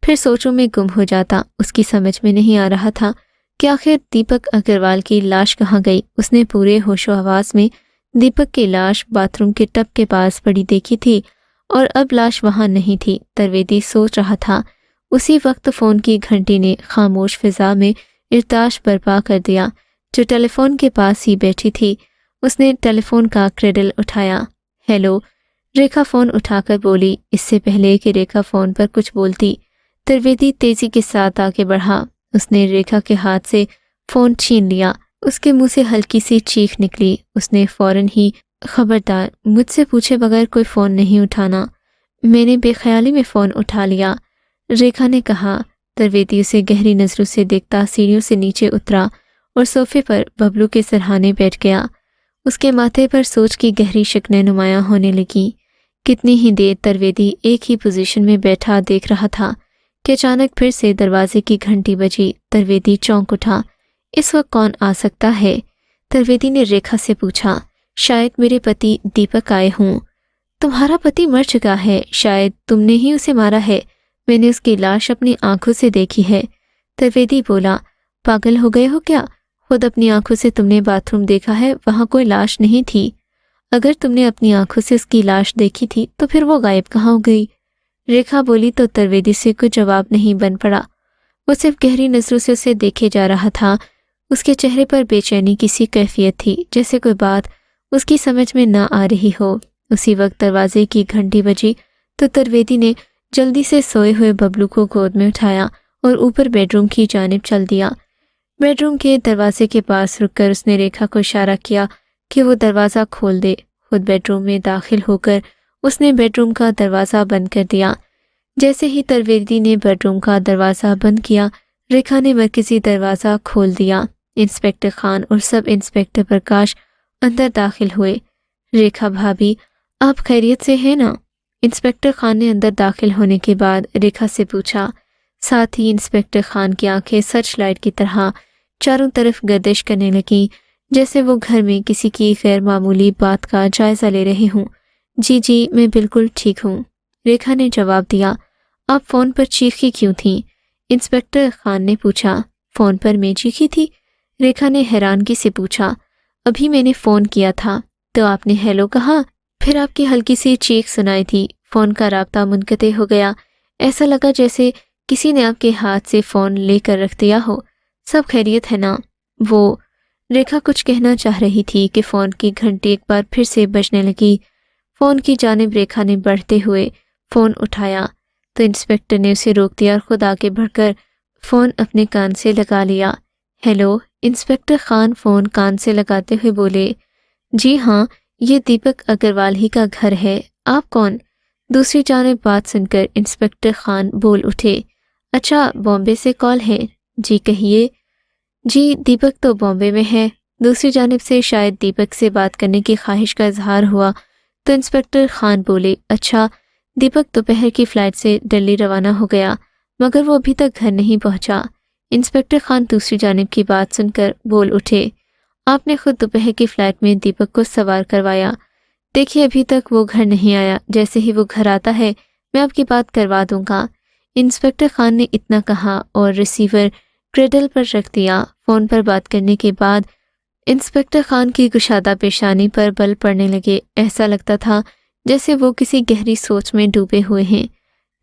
फिर सोचों में गुम हो जाता। उसकी समझ में नहीं आ रहा था कि आखिर दीपक अग्रवाल की लाश कहाँ गई। उसने पूरे होशो हवास में दीपक की लाश बाथरूम के टब के पास पड़ी देखी थी और अब लाश वहां नहीं थी। तरवेदी सोच रहा था। उसी वक्त फोन की घंटी ने खामोश फिजा में इर्ताश बर्पा कर दिया। जो टेलीफोन के पास ही बैठी थी, उसने टेलीफोन का क्रेडल उठाया। हेलो, रेखा फोन उठाकर बोली। इससे पहले कि रेखा फोन पर कुछ बोलती, तरवेदी तेजी के साथ आगे बढ़ा। उसने रेखा के हाथ से फोन छीन लिया। उसके मुंह से हल्की सी चीख निकली। उसने फौरन ही, खबरदार, मुझसे पूछे बगैर कोई फोन नहीं उठाना। मैंने बेख्याली में फोन उठा लिया, रेखा ने कहा। तरवेदी उसे गहरी नजरों से देखता सीढ़ियों से नीचे उतरा और सोफे पर बबलू के सरहाने बैठ गया। उसके माथे पर सोच की गहरी शिकनें नुमायां होने लगी। कितनी ही देर तरवेदी एक ही पोजीशन में बैठा देख रहा था कि अचानक फिर से दरवाजे की घंटी बजी। तरवेदी चौंक उठा। इस वक्त कौन आ सकता है? तरवेदी ने रेखा से पूछा। शायद मेरे पति दीपक आए हों। तुम्हारा पति मर चुका है, शायद तुमने ही उसे मारा है। मैंने उसकी लाश अपनी आंखों से देखी है। तरवेदी बोला। पागल हो गए हो क्या? खुद अपनी आंखों से तुमने बाथरूम देखा है, वहां कोई लाश नहीं थी। अगर तुमने अपनी आंखों से उसकी लाश देखी थी तो फिर वो गायब कहाँ हो गई? रेखा बोली तो तरवेदी से कुछ जवाब नहीं बन पड़ा। वो सिर्फ गहरी नजरों से उसे देखे जा रहा था। उसके चेहरे पर बेचैनी की सी कैफियत थी, जैसे कोई बात उसकी समझ में न आ रही हो। उसी वक्त दरवाजे की घंटी बजी तो तरवेदी ने जल्दी से सोए हुए बबलू को गोद में उठाया और ऊपर बेडरूम की जानिब चल दिया। बेडरूम के दरवाजे के पास रुककर उसने रेखा को इशारा किया कि वो दरवाज़ा खोल दे। खुद बेडरूम में दाखिल होकर उसने बेडरूम का दरवाज़ा बंद कर दिया। जैसे ही तरवेदी ने बेडरूम का दरवाज़ा बंद किया, रेखा ने मरकजी दरवाज़ा खोल दिया। इंस्पेक्टर खान और सब इंस्पेक्टर प्रकाश अंदर दाखिल हुए। रेखा भाभी, आप खैरियत से हैं ना? इंस्पेक्टर खान ने अंदर दाखिल होने के बाद रेखा से पूछा। साथ ही इंस्पेक्टर खान की आंखें सर्च लाइट की तरह चारों तरफ गर्दिश करने लगीं, जैसे वो घर में किसी की गैर मामूली बात का जायजा ले रहे हों। जी, मैं बिल्कुल ठीक हूँ, रेखा ने जवाब दिया। आप फ़ोन पर चीखी क्यों थी? इंस्पेक्टर खान ने पूछा। फ़ोन पर मैं चीखी थी? रेखा ने हैरानगी से पूछा। अभी मैंने फ़ोन किया था तो आपने हेलो कहा, फिर आपकी हल्की सी चीख सुनाई थी। फ़ोन का राब्ता मुनक़ते हो गया। ऐसा लगा जैसे किसी ने आपके हाथ से फ़ोन लेकर रख दिया हो। सब खैरियत है ना? वो, रेखा कुछ कहना चाह रही थी कि फ़ोन की घंटी एक बार फिर से बजने लगी। फ़ोन की जानिब रेखा ने बढ़ते हुए फ़ोन उठाया तो इंस्पेक्टर ने उसे रोक दिया और खुद आगे बढ़कर फ़ोन अपने कान से लगा लिया। हेलो, इंस्पेक्टर खान फ़ोन कान से लगाते हुए बोले। जी हाँ, ये दीपक अग्रवाल ही का घर है। आप कौन? दूसरी जानिब बात सुनकर इंस्पेक्टर खान बोल उठे। अच्छा, बॉम्बे से कॉल है? जी कहिए। जी, दीपक तो बॉम्बे में है। दूसरी जानिब से शायद दीपक से बात करने की ख्वाहिश का इजहार हुआ तो इंस्पेक्टर खान बोले। अच्छा, दीपक दोपहर की फ़्लाइट से दिल्ली रवाना हो गया, मगर वो अभी तक घर नहीं पहुंचा। इंस्पेक्टर खान दूसरी जानिब की बात सुनकर बोल उठे। आपने खुद दोपहर की फ़्लाइट में दीपक को सवार करवाया। देखिए, अभी तक वो घर नहीं आया। जैसे ही वो घर आता है मैं आपकी बात करवा दूंगा। इंस्पेक्टर खान ने इतना कहा और रिसीवर क्रेडल पर रख दिया। फ़ोन पर बात करने के बाद इंस्पेक्टर खान की कुशादा पेशानी पर बल पड़ने लगे। ऐसा लगता था जैसे वो किसी गहरी सोच में डूबे हुए हैं।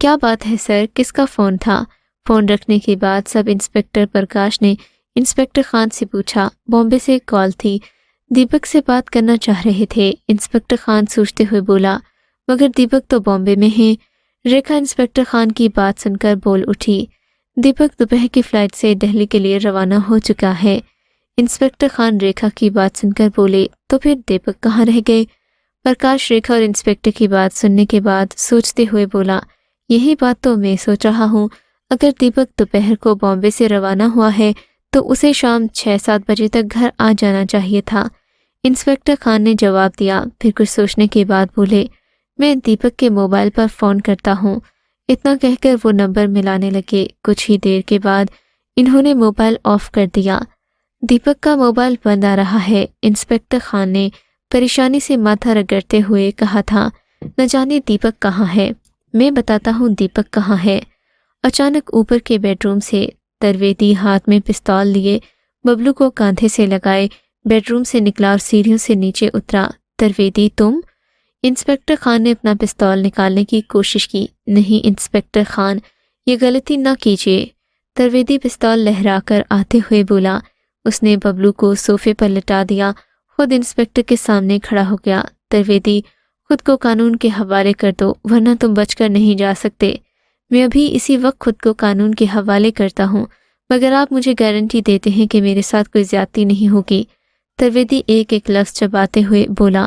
क्या बात है सर, किसका फ़ोन था? फ़ोन रखने के बाद सब इंस्पेक्टर प्रकाश ने इंस्पेक्टर खान से पूछा। बॉम्बे से कॉल थी, दीपक से बात करना चाह रहे थे। इंस्पेक्टर खान सोचते हुए बोला। मगर दीपक तो बॉम्बे में है। रेखा इंस्पेक्टर खान की बात सुनकर बोल उठी। दीपक दोपहर की फ़्लाइट से दिल्ली के लिए रवाना हो चुका है। इंस्पेक्टर खान रेखा की बात सुनकर बोले। तो फिर दीपक कहाँ रह गए? प्रकाश रेखा और इंस्पेक्टर की बात सुनने के बाद सोचते हुए बोला। यही बात तो मैं सोच रहा हूँ। अगर दीपक दोपहर को बॉम्बे से रवाना हुआ है तो उसे शाम 6-7 बजे तक घर आ जाना चाहिए था। इंस्पेक्टर खान ने जवाब दिया। फिर कुछ सोचने के बाद बोले। मैं दीपक के मोबाइल पर फ़ोन करता हूँ। इतना कहकर वो नंबर मिलाने लगे। कुछ ही देर के बाद इन्होंने मोबाइल ऑफ कर दिया। दीपक का मोबाइल बंद आ रहा है। इंस्पेक्टर खान ने परेशानी से माथा रगड़ते हुए कहा था, न जाने दीपक कहाँ है। मैं बताता हूँ दीपक कहाँ है। अचानक ऊपर के बेडरूम से तरवेदी हाथ में पिस्तौल लिए बबलू को कांधे से लगाए बेडरूम से निकला और सीढ़ियों से नीचे उतरा। तरवेदी तुम? इंस्पेक्टर खान ने अपना पिस्तौल निकालने की कोशिश की। नहीं इंस्पेक्टर खान, ये गलती ना कीजिए। तरवेदी पिस्तौल लहराकर आते हुए बोला। उसने बबलू को सोफे पर लिटा दिया, खुद इंस्पेक्टर के सामने खड़ा हो गया। तरवेदी, खुद को कानून के हवाले कर दो वरना तुम बचकर नहीं जा सकते। मैं अभी इसी वक्त खुद को कानून के हवाले करता हूँ, मगर आप मुझे गारंटी देते हैं कि मेरे साथ कोई ज्यादती नहीं होगी। तरवेदी एक एक लफ्ज चबाते हुए बोला।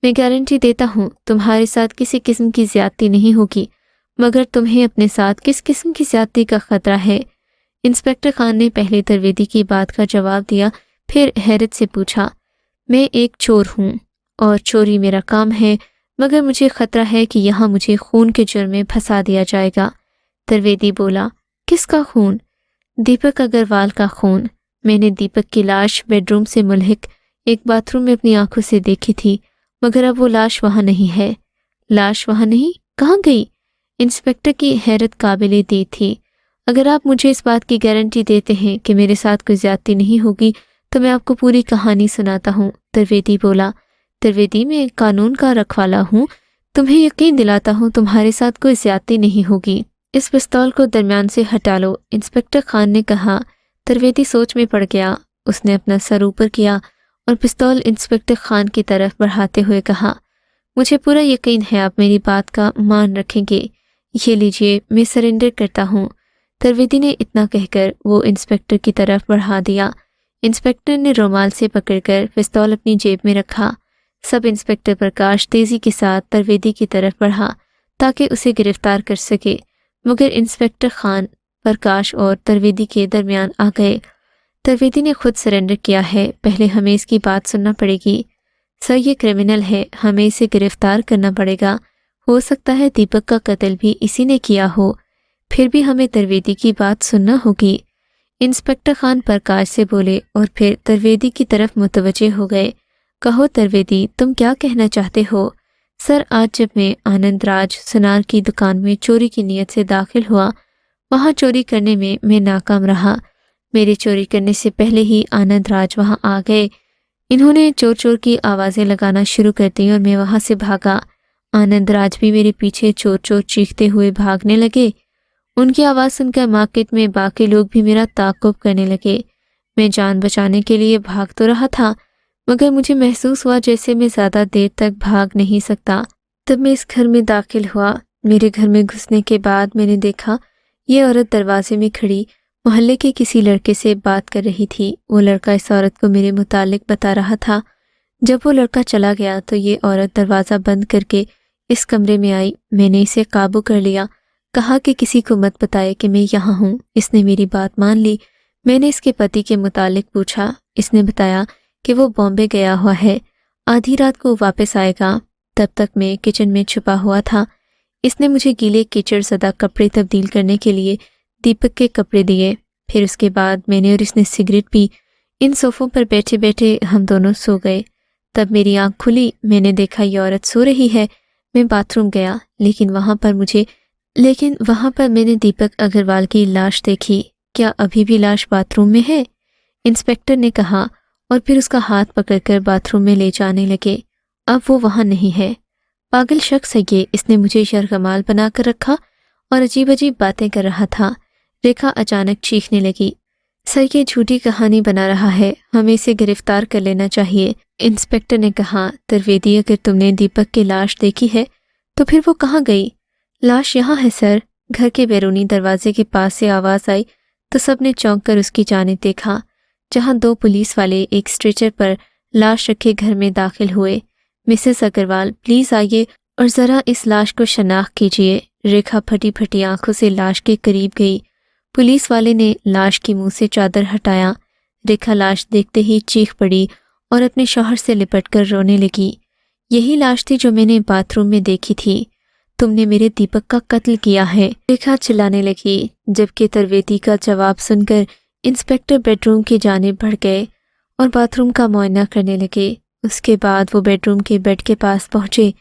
मैं गारंटी देता हूँ तुम्हारे साथ किसी किस्म की ज्यादती नहीं होगी, मगर तुम्हें अपने साथ किस किस्म की ज्यादती का खतरा है? इंस्पेक्टर खान ने पहले तरवेदी की बात का जवाब दिया, फिर हैरत से पूछा। मैं एक चोर हूँ और चोरी मेरा काम है, मगर मुझे खतरा है कि यहाँ मुझे खून के जुर्म में फंसा दिया जाएगा। तरवेदी बोला। किसका खून? दीपक अग्रवाल का खून। मैंने दीपक की लाश बेडरूम से मुल्हिक एक बाथरूम में अपनी आंखों से देखी थी, मगर अब वो लाश वहां नहीं है। लाश वहां नहीं? कहाँ गई? इंस्पेक्टर की हैरत काबिले दीद थी। अगर आप मुझे इस बात की गारंटी देते हैं कि मेरे साथ कोई ज्यादती नहीं होगी तो मैं आपको पूरी कहानी सुनाता हूँ। तरवेदी बोला। तरवेदी, मैं कानून का रखवाला हूँ, तुम्हें यकीन दिलाता हूँ तुम्हारे साथ कोई ज्यादती नहीं होगी। इस पिस्तौल को दरमियान से हटा लो, इंस्पेक्टर खान ने कहा। तरवेदी सोच में पड़ गया। उसने अपना सर ऊपर किया और पिस्तौल इंस्पेक्टर खान की तरफ बढ़ाते हुए कहा, मुझे पूरा यकीन है आप मेरी बात का मान रखेंगे। ये लीजिए, मैं सरेंडर करता हूँ। तरवेदी ने इतना कहकर वो इंस्पेक्टर की तरफ बढ़ा दिया। इंस्पेक्टर ने रुमाल से पकड़कर पिस्तौल अपनी जेब में रखा। सब इंस्पेक्टर प्रकाश तेजी के साथ तरवेदी की तरफ बढ़ा ताकि उसे गिरफ्तार कर सके, मगर इंस्पेक्टर खान प्रकाश और तरवेदी के दरमियान आ गए। तरवेदी ने खुद सरेंडर किया है, पहले हमें इसकी बात सुनना पड़ेगी। सर, ये क्रिमिनल है, हमें इसे गिरफ्तार करना पड़ेगा। हो सकता है दीपक का कत्ल भी इसी ने किया हो, फिर भी हमें तरवेदी की बात सुनना होगी। इंस्पेक्टर खान प्रकाश से बोले और फिर तरवेदी की तरफ मुतवज्जे हो गए। कहो तरवेदी, तुम क्या कहना चाहते हो? सर, आज जब मैं आनंद राज सुनार की दुकान में चोरी की नीयत से दाखिल हुआ, वहां चोरी करने में मैं नाकाम रहा। मेरे चोरी करने से पहले ही आनंद राज वहां आ गए। इन्होंने चोर चोर की आवाज़ें लगाना शुरू कर दी और मैं वहां से भागा। आनंद राज भी मेरे पीछे चोर चोर चीखते हुए भागने लगे। उनकी आवाज़ सुनकर मार्केट में बाकी लोग भी मेरा ताक़ुब करने लगे। मैं जान बचाने के लिए भाग तो रहा था, मगर मुझे महसूस हुआ जैसे मैं ज़्यादा देर तक भाग नहीं सकता। तब मैं इस घर में दाखिल हुआ। मेरे घर में घुसने के बाद मैंने देखा ये औरत दरवाजे में खड़ी मोहल्ले के किसी लड़के से बात कर रही थी। वो लड़का इस औरत को मेरे मुतालिक बता रहा था। जब वो लड़का चला गया तो ये औरत दरवाज़ा बंद करके इस कमरे में आई। मैंने इसे काबू कर लिया, कहा कि किसी को मत बताए कि मैं यहाँ हूँ। इसने मेरी बात मान ली। मैंने इसके पति के मुतालिक पूछा। इसने बताया कि वो बॉम्बे गया हुआ है, आधी रात को वापस आएगा। तब तक मैं किचन में छुपा हुआ था। इसने मुझे गीले कीचड़ ज़दा कपड़े तब्दील करने के लिए दीपक के कपड़े दिए। फिर उसके बाद मैंने और इसने सिगरेट पी। इन सोफ़ों पर बैठे बैठे हम दोनों सो गए। तब मेरी आंख खुली, मैंने देखा ये औरत सो रही है। मैं बाथरूम गया, लेकिन वहाँ पर मैंने दीपक अग्रवाल की लाश देखी। क्या अभी भी लाश बाथरूम में है? इंस्पेक्टर ने कहा और फिर उसका हाथ पकड़कर बाथरूम में ले जाने लगे। अब वो वहाँ नहीं है। पागल शख्स है ये, इसने मुझे यरगमाल बनाकर रखा और अजीब अजीब बातें कर रहा था। रेखा अचानक चीखने लगी। सर, ये झूठी कहानी बना रहा है, हमें इसे गिरफ्तार कर लेना चाहिए। इंस्पेक्टर ने कहा। तरवेदी, अगर तुमने दीपक की लाश देखी है तो फिर वो कहाँ गई? लाश यहाँ है सर। घर के बैरूनी दरवाजे के पास से आवाज़ आई तो सबने चौंक कर उसकी जानिब देखा, जहाँ 2 पुलिस वाले एक स्ट्रेचर पर लाश रखे घर में दाखिल हुए। मिसेस अग्रवाल, प्लीज़ आइए और ज़रा इस लाश को शनाख्त कीजिए। रेखा फटी फटी आंखों से लाश के करीब गई। पुलिस वाले ने लाश की मुंह से चादर हटाया। रेखा लाश देखते ही चीख पड़ी और अपने शौहर से लिपटकर रोने लगी। यही लाश थी जो मैंने बाथरूम में देखी थी। तुमने मेरे दीपक का कत्ल किया है, रेखा चिल्लाने लगी। जबकि तरवेदी का जवाब सुनकर इंस्पेक्टर बेडरूम की जानिब बढ़ गए और बाथरूम का मुआयना करने लगे। उसके बाद वो बेडरूम के बेड के पास पहुंचे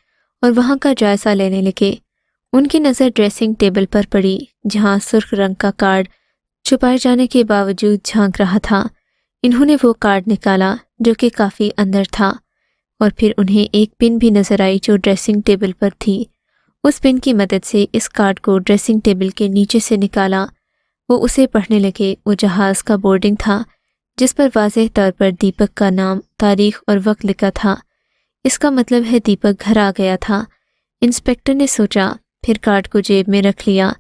और वहां का जायजा लेने लगे। उनकी नज़र ड्रेसिंग टेबल पर पड़ी जहां सुर्ख रंग का कार्ड छुपाए जाने के बावजूद झांक रहा था। इन्होंने वो कार्ड निकाला जो कि काफ़ी अंदर था और फिर उन्हें एक पिन भी नज़र आई जो ड्रेसिंग टेबल पर थी। उस पिन की मदद से इस कार्ड को ड्रेसिंग टेबल के नीचे से निकाला। वो उसे पढ़ने लगे। वो जहाज़ का बोर्डिंग था जिस पर वाज़ेह तौर पर दीपक का नाम, तारीख और वक्त लिखा था। इसका मतलब है दीपक घर आ गया था। इंस्पेक्टर ने सोचा, फिर कार्ड को जेब में रख लिया।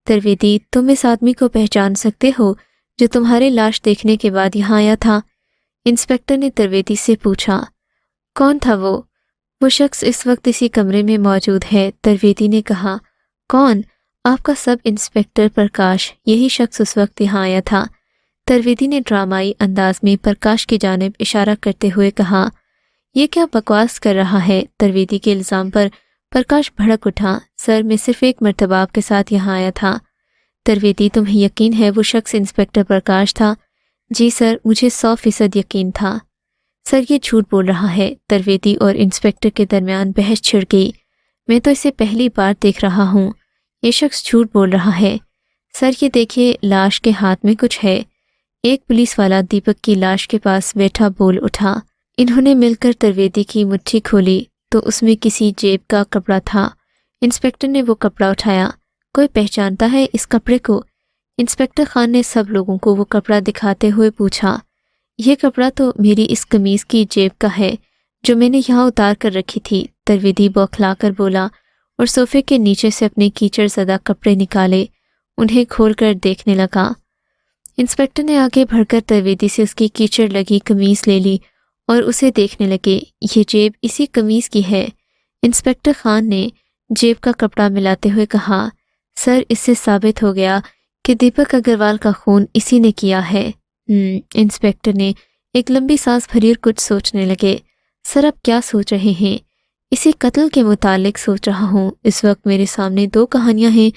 त्रिवेदी, तुम इस आदमी को पहचान सकते हो जो तुम्हारी लाश देखने के बाद यहाँ आया था? इंस्पेक्टर ने त्रिवेदी से पूछा। कौन था वो? वो शख्स इस वक्त इसी कमरे में मौजूद है, त्रिवेदी ने कहा। कौन? आपका सब इंस्पेक्टर प्रकाश। यही शख्स उस वक्त यहाँ आया था। त्रिवेदी ने ड्रामाई अंदाज में प्रकाश की जानिब इशारा करते हुए कहा। यह क्या बकवास कर रहा है? त्रिवेदी के इल्ज़ाम पर प्रकाश भड़क उठा। सर, मैं सिर्फ एक मर्तबा आपके साथ यहाँ आया था। त्रिवेदी, तुम्हें यकीन है वो शख्स इंस्पेक्टर प्रकाश था? जी सर, मुझे 100% यकीन था। सर, ये झूठ बोल रहा है। त्रिवेदी और इंस्पेक्टर के दरमियान बहस छिड़ गई। मैं तो इसे पहली बार देख रहा हूँ। ये शख्स झूठ बोल रहा है। सर, ये देखिए, लाश के हाथ में कुछ है। एक पुलिस वाला दीपक की लाश के पास बैठा बोल उठा। इन्होंने मिलकर त्रिवेदी की मुट्ठी खोली तो उसमें किसी जेब का कपड़ा था। इंस्पेक्टर ने वो कपड़ा उठाया। कोई पहचानता है इस कपड़े को? इंस्पेक्टर खान ने सब लोगों को वो कपड़ा दिखाते हुए पूछा। यह कपड़ा तो मेरी इस कमीज की जेब का है जो मैंने यहाँ उतार कर रखी थी। त्रिवेदी बौखला कर बोला और सोफे के नीचे से अपने कीचड़ ज़दा कपड़े निकाले। उन्हें खोलकर देखने लगा। इंस्पेक्टर ने आगे बढ़कर त्रिवेदी से उसकी कीचड़ लगी कमीज ले ली और उसे देखने लगे। ये जेब इसी कमीज की है। इंस्पेक्टर खान ने जेब का कपड़ा मिलाते हुए कहा। सर, इससे साबित हो गया कि दीपक अग्रवाल का खून इसी ने किया है। इंस्पेक्टर ने एक लंबी सांस भरी और कुछ सोचने लगे। सर, आप क्या सोच रहे हैं? इसी कत्ल के मुतालिक सोच रहा हूँ। इस वक्त मेरे सामने दो कहानियां हैं।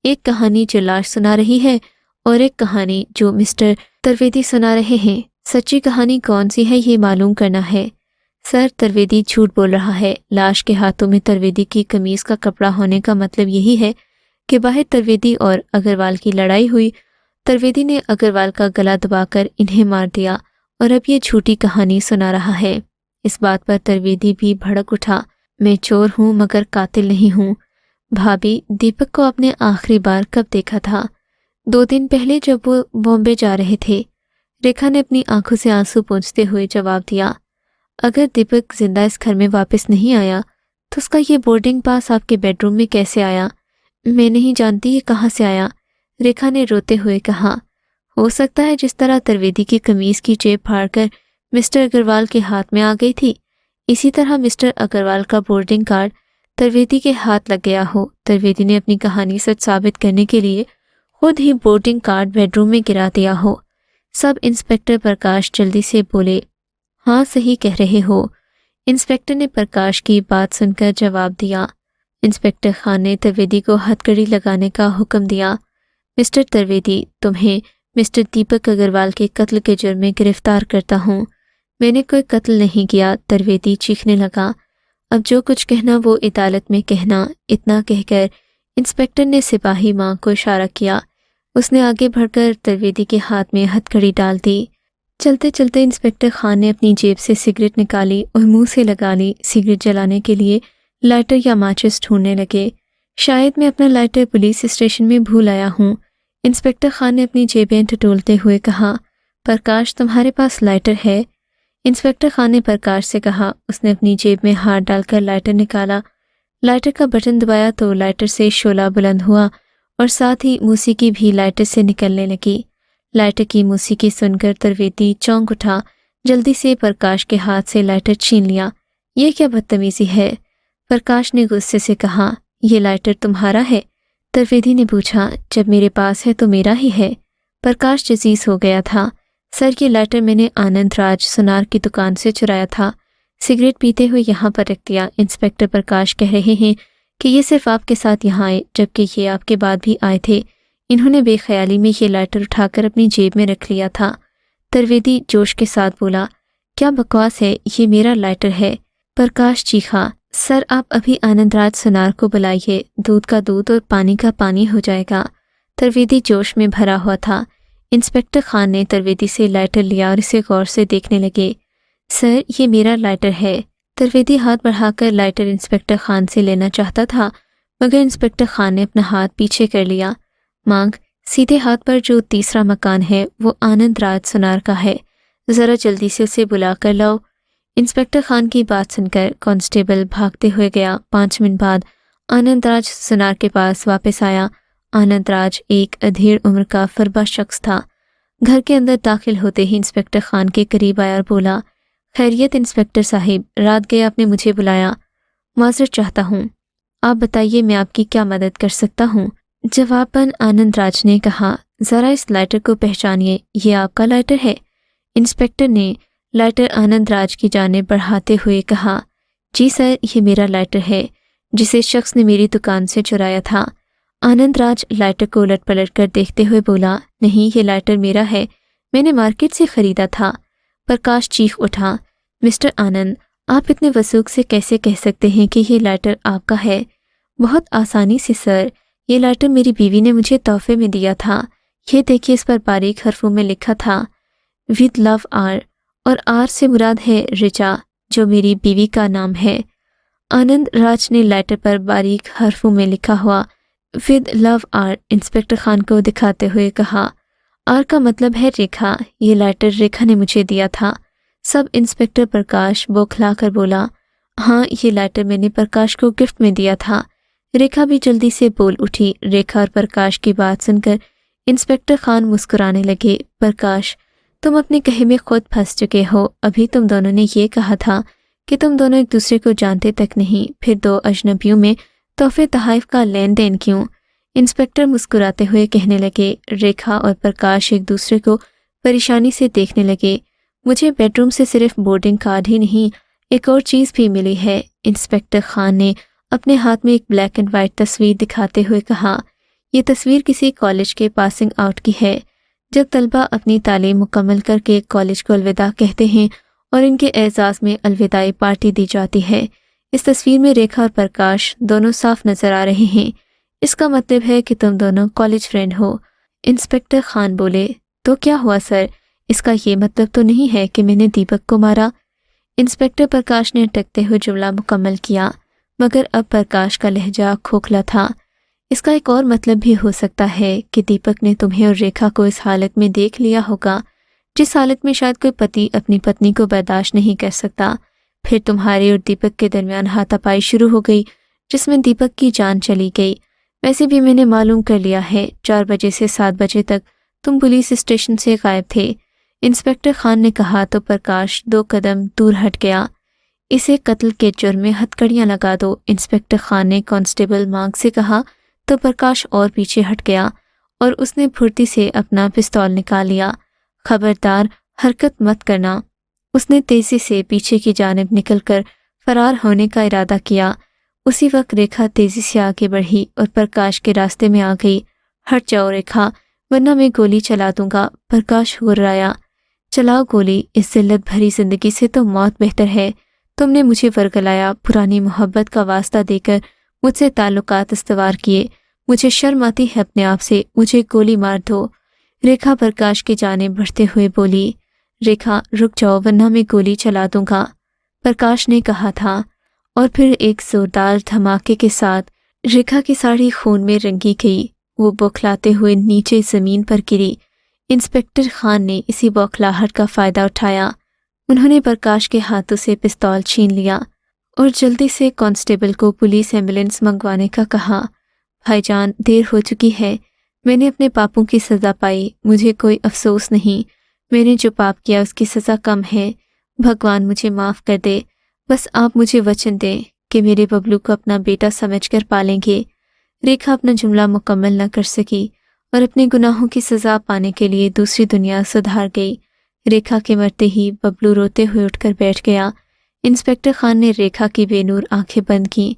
एक कहानी जो लाश सुना रही है और एक कहानी जो मिस्टर त्रिवेदी सुना रहे हैं। सच्ची कहानी कौन सी है ये मालूम करना है। सर, त्रिवेदी झूठ बोल रहा है। लाश के हाथों में त्रिवेदी की कमीज का कपड़ा होने का मतलब यही है कि बाहर त्रिवेदी और अग्रवाल की लड़ाई हुई। त्रिवेदी ने अग्रवाल का गला दबाकर इन्हें मार दिया और अब ये झूठी कहानी सुना रहा है। इस बात पर त्रिवेदी भी भड़क उठा। मैं चोर हूँ मगर कातिल नहीं हूँ। भाभी, दीपक को आपने आखिरी बार कब देखा था? 2 दिन पहले जब वो बॉम्बे जा रहे थे। रेखा ने अपनी आंखों से आंसू पोंछते हुए जवाब दिया। अगर दीपक जिंदा इस घर में वापस नहीं आया तो उसका ये बोर्डिंग पास आपके बेडरूम में कैसे आया? मैं नहीं जानती ये कहाँ से आया, रेखा ने रोते हुए कहा। हो सकता है जिस तरह त्रिवेदी की कमीज की जेब फाड़कर मिस्टर अग्रवाल के हाथ में आ गई थी, इसी तरह मिस्टर अग्रवाल का बोर्डिंग कार्ड त्रिवेदी के हाथ लग गया हो। त्रिवेदी ने अपनी कहानी सच साबित करने के लिए खुद ही बोर्डिंग कार्ड बेडरूम में गिरा दिया हो। सब इंस्पेक्टर प्रकाश जल्दी से बोले। हाँ, सही कह रहे हो। इंस्पेक्टर ने प्रकाश की बात सुनकर जवाब दिया। इंस्पेक्टर खान ने त्रिवेदी को हथकड़ी लगाने का हुक्म दिया। मिस्टर त्रिवेदी, तुम्हें मिस्टर दीपक अग्रवाल के कत्ल के जुर्म में गिरफ्तार करता हूँ। मैंने कोई कत्ल नहीं किया। त्रिवेदी चीखने लगा। अब जो कुछ कहना वो अदालत में कहना। इतना कहकर इंस्पेक्टर ने सिपाही माँ को इशारा किया। उसने आगे बढ़कर त्रिवेदी के हाथ में हथकड़ी डाल दी। चलते चलते इंस्पेक्टर खान ने अपनी जेब से सिगरेट निकाली और मुंह से लगा ली। सिगरेट जलाने के लिए लाइटर या माचिस ढूंढने लगे। शायद मैं अपना लाइटर पुलिस स्टेशन में भूल आया हूँ। इंस्पेक्टर खान ने अपनी जेबें टटोलते हुए कहा। प्रकाश, तुम्हारे पास लाइटर है? इंस्पेक्टर खान ने प्रकाश से कहा। उसने अपनी जेब में हाथ डालकर लाइटर निकाला। लाइटर का बटन दबाया तो लाइटर से शोला बुलंद हुआ और साथ ही मौसीकी भी लाइटर से निकलने लगी। लाइटर की मौसीकी सुनकर त्रिवेदी चौंक उठा। जल्दी से प्रकाश के हाथ से लाइटर छीन लिया। यह क्या बदतमीजी है? प्रकाश ने गुस्से से कहा। यह लाइटर तुम्हारा है? त्रिवेदी ने पूछा। जब मेरे पास है तो मेरा ही है। प्रकाश जजीज हो गया था। सर, ये लाइटर मैंने आनंद राज सुनार की दुकान से चुराया था। सिगरेट पीते हुए यहाँ पर रख दिया। इंस्पेक्टर प्रकाश कह रहे हैं कि ये सिर्फ आपके साथ यहाँ आए, जबकि ये आपके बाद भी आए थे। इन्होंने बेख्याली में ये लाइटर उठाकर अपनी जेब में रख लिया था। त्रिवेदी जोश के साथ बोला, क्या बकवास है, ये मेरा लाइटर है। प्रकाश चीखा, सर आप अभी आनंदराज सुनार को बुलाइए, दूध का दूध और पानी का पानी हो जाएगा। त्रिवेदी जोश में भरा हुआ था। इंस्पेक्टर खान ने त्रिवेदी से लाइटर लिया और इसे गौर से देखने लगे। सर ये मेरा लाइटर है। त्रिवेदी हाथ बढ़ाकर लाइटर इंस्पेक्टर खान से लेना चाहता था, मगर इंस्पेक्टर खान ने अपना हाथ पीछे कर लिया। मांग, सीधे हाथ पर जो तीसरा मकान है वो आनंदराज सुनार का है, ज़रा जल्दी से उसे बुला कर लाओ। इंस्पेक्टर खान की बात सुनकर कांस्टेबल भागते हुए गया। 5 मिनट बाद आनंदराज सुनार के पास वापस आया। आनंदराज एक अधेड़ उम्र का फरबा शख्स था। घर के अंदर दाखिल होते ही इंस्पेक्टर खान के करीब आया और बोला, खैरियत इंस्पेक्टर साहिब, रात गए आपने मुझे बुलाया। माजरत चाहता हूँ, आप बताइए मैं आपकी क्या मदद कर सकता हूँ। जवाबन आनंदराज ने कहा, ज़रा इस लाइटर को पहचानिए, ये आपका लाइटर है। इंस्पेक्टर ने लाइटर आनंदराज की जानिब बढ़ाते हुए कहा, जी सर ये मेरा लाइटर है, जिसे शख्स ने मेरी दुकान से चुराया था। आनंदराज लाइटर को उलट पलट कर देखते हुए बोला, नहीं ये लाइटर मेरा है, मैंने मार्केट से खरीदा था। प्रकाश चीख उठा, मिस्टर आनंद, आप इतने वसूख से कैसे कह सकते हैं कि ये लाइटर आपका है? बहुत आसानी से सर, ये लाइटर मेरी बीवी ने मुझे तोहफे में दिया था। ये देखिए, इस पर बारीक हरफों में लिखा था विद लव आर, और आर से मुराद है रिचा, जो मेरी बीवी का नाम है। आनंदराज ने लाइटर पर बारीक हरफों में लिखा हुआ with love R inspector Khan को दिखाते हुए कहा, आर का मतलब है रेखा, ये लाइटर रेखा ने मुझे दिया था। सब इंस्पेक्टर प्रकाश बौखला कर बोला, हाँ ये लाइटर मैंने प्रकाश को गिफ्ट में दिया था। रेखा भी जल्दी से बोल उठी। रेखा और प्रकाश की बात सुनकर इंस्पेक्टर खान मुस्कुराने लगे। प्रकाश, तुम अपने कहे में खुद फंस चुके हो। अभी तुम दोनों ने ये कहा था कि तुम दोनों एक दूसरे को जानते तक नहीं, फिर 2 अजनबियों में तोहफे तहाइफ का लेन देन क्यों? इंस्पेक्टर मुस्कुराते हुए कहने लगे। रेखा और प्रकाश एक दूसरे को परेशानी से देखने लगे। मुझे बेडरूम से सिर्फ बोर्डिंग कार्ड ही नहीं, एक और चीज़ भी मिली है। इंस्पेक्टर खान ने अपने हाथ में एक ब्लैक एंड वाइट तस्वीर दिखाते हुए कहा, ये तस्वीर किसी कॉलेज के पासिंग आउट की है। जब तलबा अपनी तालीम मुकम्मल करके कॉलेज को अलविदा कहते हैं और इनके एजाज़ में अलविदाई पार्टी दी जाती है। इस तस्वीर में रेखा और प्रकाश दोनों साफ नजर आ रहे हैं। इसका मतलब है कि तुम दोनों कॉलेज फ्रेंड हो। इंस्पेक्टर खान बोले, तो क्या हुआ सर, इसका ये मतलब तो नहीं है कि मैंने दीपक को मारा? इंस्पेक्टर प्रकाश ने अटकते हुए जुमला मुकम्मल किया, मगर अब प्रकाश का लहजा खोखला था। इसका एक और मतलब भी हो सकता है कि दीपक ने तुम्हें और रेखा को इस हालत में देख लिया होगा, जिस हालत में शायद कोई पति अपनी पत्नी को बर्दाश्त नहीं कर सकता। फिर तुम्हारे और दीपक के दरमियान हाथापाई शुरू हो गई, जिसमें दीपक की जान चली गई। वैसे भी मैंने मालूम कर लिया है, 4 बजे से 7 बजे तक तुम पुलिस स्टेशन से गायब थे। इंस्पेक्टर खान ने कहा तो प्रकाश 2 कदम दूर हट गया। इसे कत्ल के जुर्म में हथकड़ियां लगा दो, इंस्पेक्टर खान ने कांस्टेबल मांग से कहा तो प्रकाश और पीछे हट गया और उसने फुर्ती से अपना पिस्तौल निकाल लिया। खबरदार, हरकत मत करना। उसने तेजी से पीछे की जानिब निकलकर फरार होने का इरादा किया। उसी वक्त रेखा तेजी से आगे बढ़ी और प्रकाश के रास्ते में आ गई। हट जाओ रेखा, वरना मैं गोली चला दूंगा। प्रकाश हुर्राया। चलाओ गोली, इस जिल्लत भरी जिंदगी से तो मौत बेहतर है। तुमने मुझे वरगलाया, पुरानी मोहब्बत का वास्ता देकर मुझसे ताल्लुकात इस्तवार किए। मुझे शर्म आती है अपने आप से, मुझे गोली मार दो। रेखा प्रकाश की जानिब बढ़ते हुए बोली, रेखा रुक जाओ वरना मैं गोली चला दूंगा, प्रकाश ने कहा था। और फिर एक जोरदार धमाके के साथ रेखा की साड़ी खून में रंगी गई। वो बौखलाते हुए नीचे जमीन पर गिरी। इंस्पेक्टर खान ने इसी बौखलाहट का फायदा उठाया। उन्होंने प्रकाश के हाथों से पिस्तौल छीन लिया और जल्दी से कांस्टेबल को पुलिस एम्बुलेंस मंगवाने का कहा। भाईजान, देर हो चुकी है। मैंने अपने पापों की सज़ा पाई, मुझे कोई अफसोस नहीं। मैंने जो पाप किया उसकी सज़ा कम है। भगवान मुझे माफ़ कर दे। बस आप मुझे वचन दें कि मेरे बबलू को अपना बेटा समझकर पालेंगे। रेखा अपना जुमला मुकम्मल न कर सकी और अपने गुनाहों की सज़ा पाने के लिए दूसरी दुनिया सुधार गई। रेखा के मरते ही बबलू रोते हुए उठकर बैठ गया। इंस्पेक्टर खान ने रेखा की बेनूर आंखें बंद की,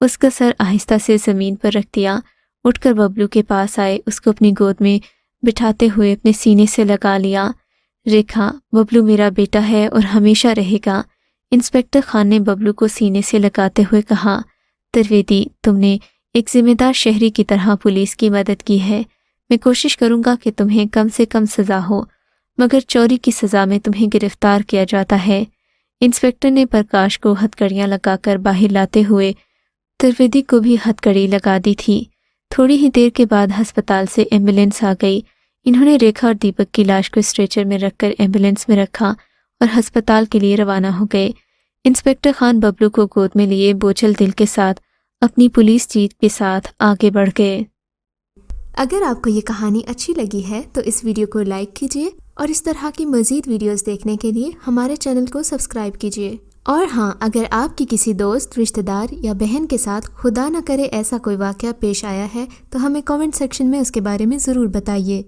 उसका सर आहिस्ता से ज़मीन पर रख दिया। उठकर बबलू के पास आए, उसको अपनी गोद में बिठाते हुए अपने सीने से लगा लिया। रेखा, बबलू मेरा बेटा है और हमेशा रहेगा। इंस्पेक्टर खान ने बबलू को सीने से लगाते हुए कहा। त्रिवेदी, तुमने एक जिम्मेदार शहरी की तरह पुलिस की मदद की है। मैं कोशिश करूंगा कि तुम्हें कम से कम सज़ा हो, मगर चोरी की सज़ा में तुम्हें गिरफ्तार किया जाता है। इंस्पेक्टर ने प्रकाश को हथकड़ियां लगाकर बाहर लाते हुए त्रिवेदी को भी हथकड़ी लगा दी थी। थोड़ी ही देर के बाद अस्पताल से एम्बुलेंस आ गई। इन्होंने रेखा और दीपक की लाश को स्ट्रेचर में रखकर एम्बुलेंस में रखा और अस्पताल के लिए रवाना हो गए। इंस्पेक्टर खान बबलू को गोद में लिए बोझल दिल के साथ अपनी पुलिस जीत के साथ आगे बढ़ गए। अगर आपको ये कहानी अच्छी लगी है तो इस वीडियो को लाइक कीजिए और इस तरह की मज़ीद वीडियोस देखने के लिए हमारे चैनल को सब्सक्राइब कीजिए। और हाँ, अगर आपकी किसी दोस्त, रिश्तेदार या बहन के साथ खुदा न करे ऐसा कोई वाक़या पेश आया है तो हमें कमेंट सेक्शन में उसके बारे में ज़रूर बताइए।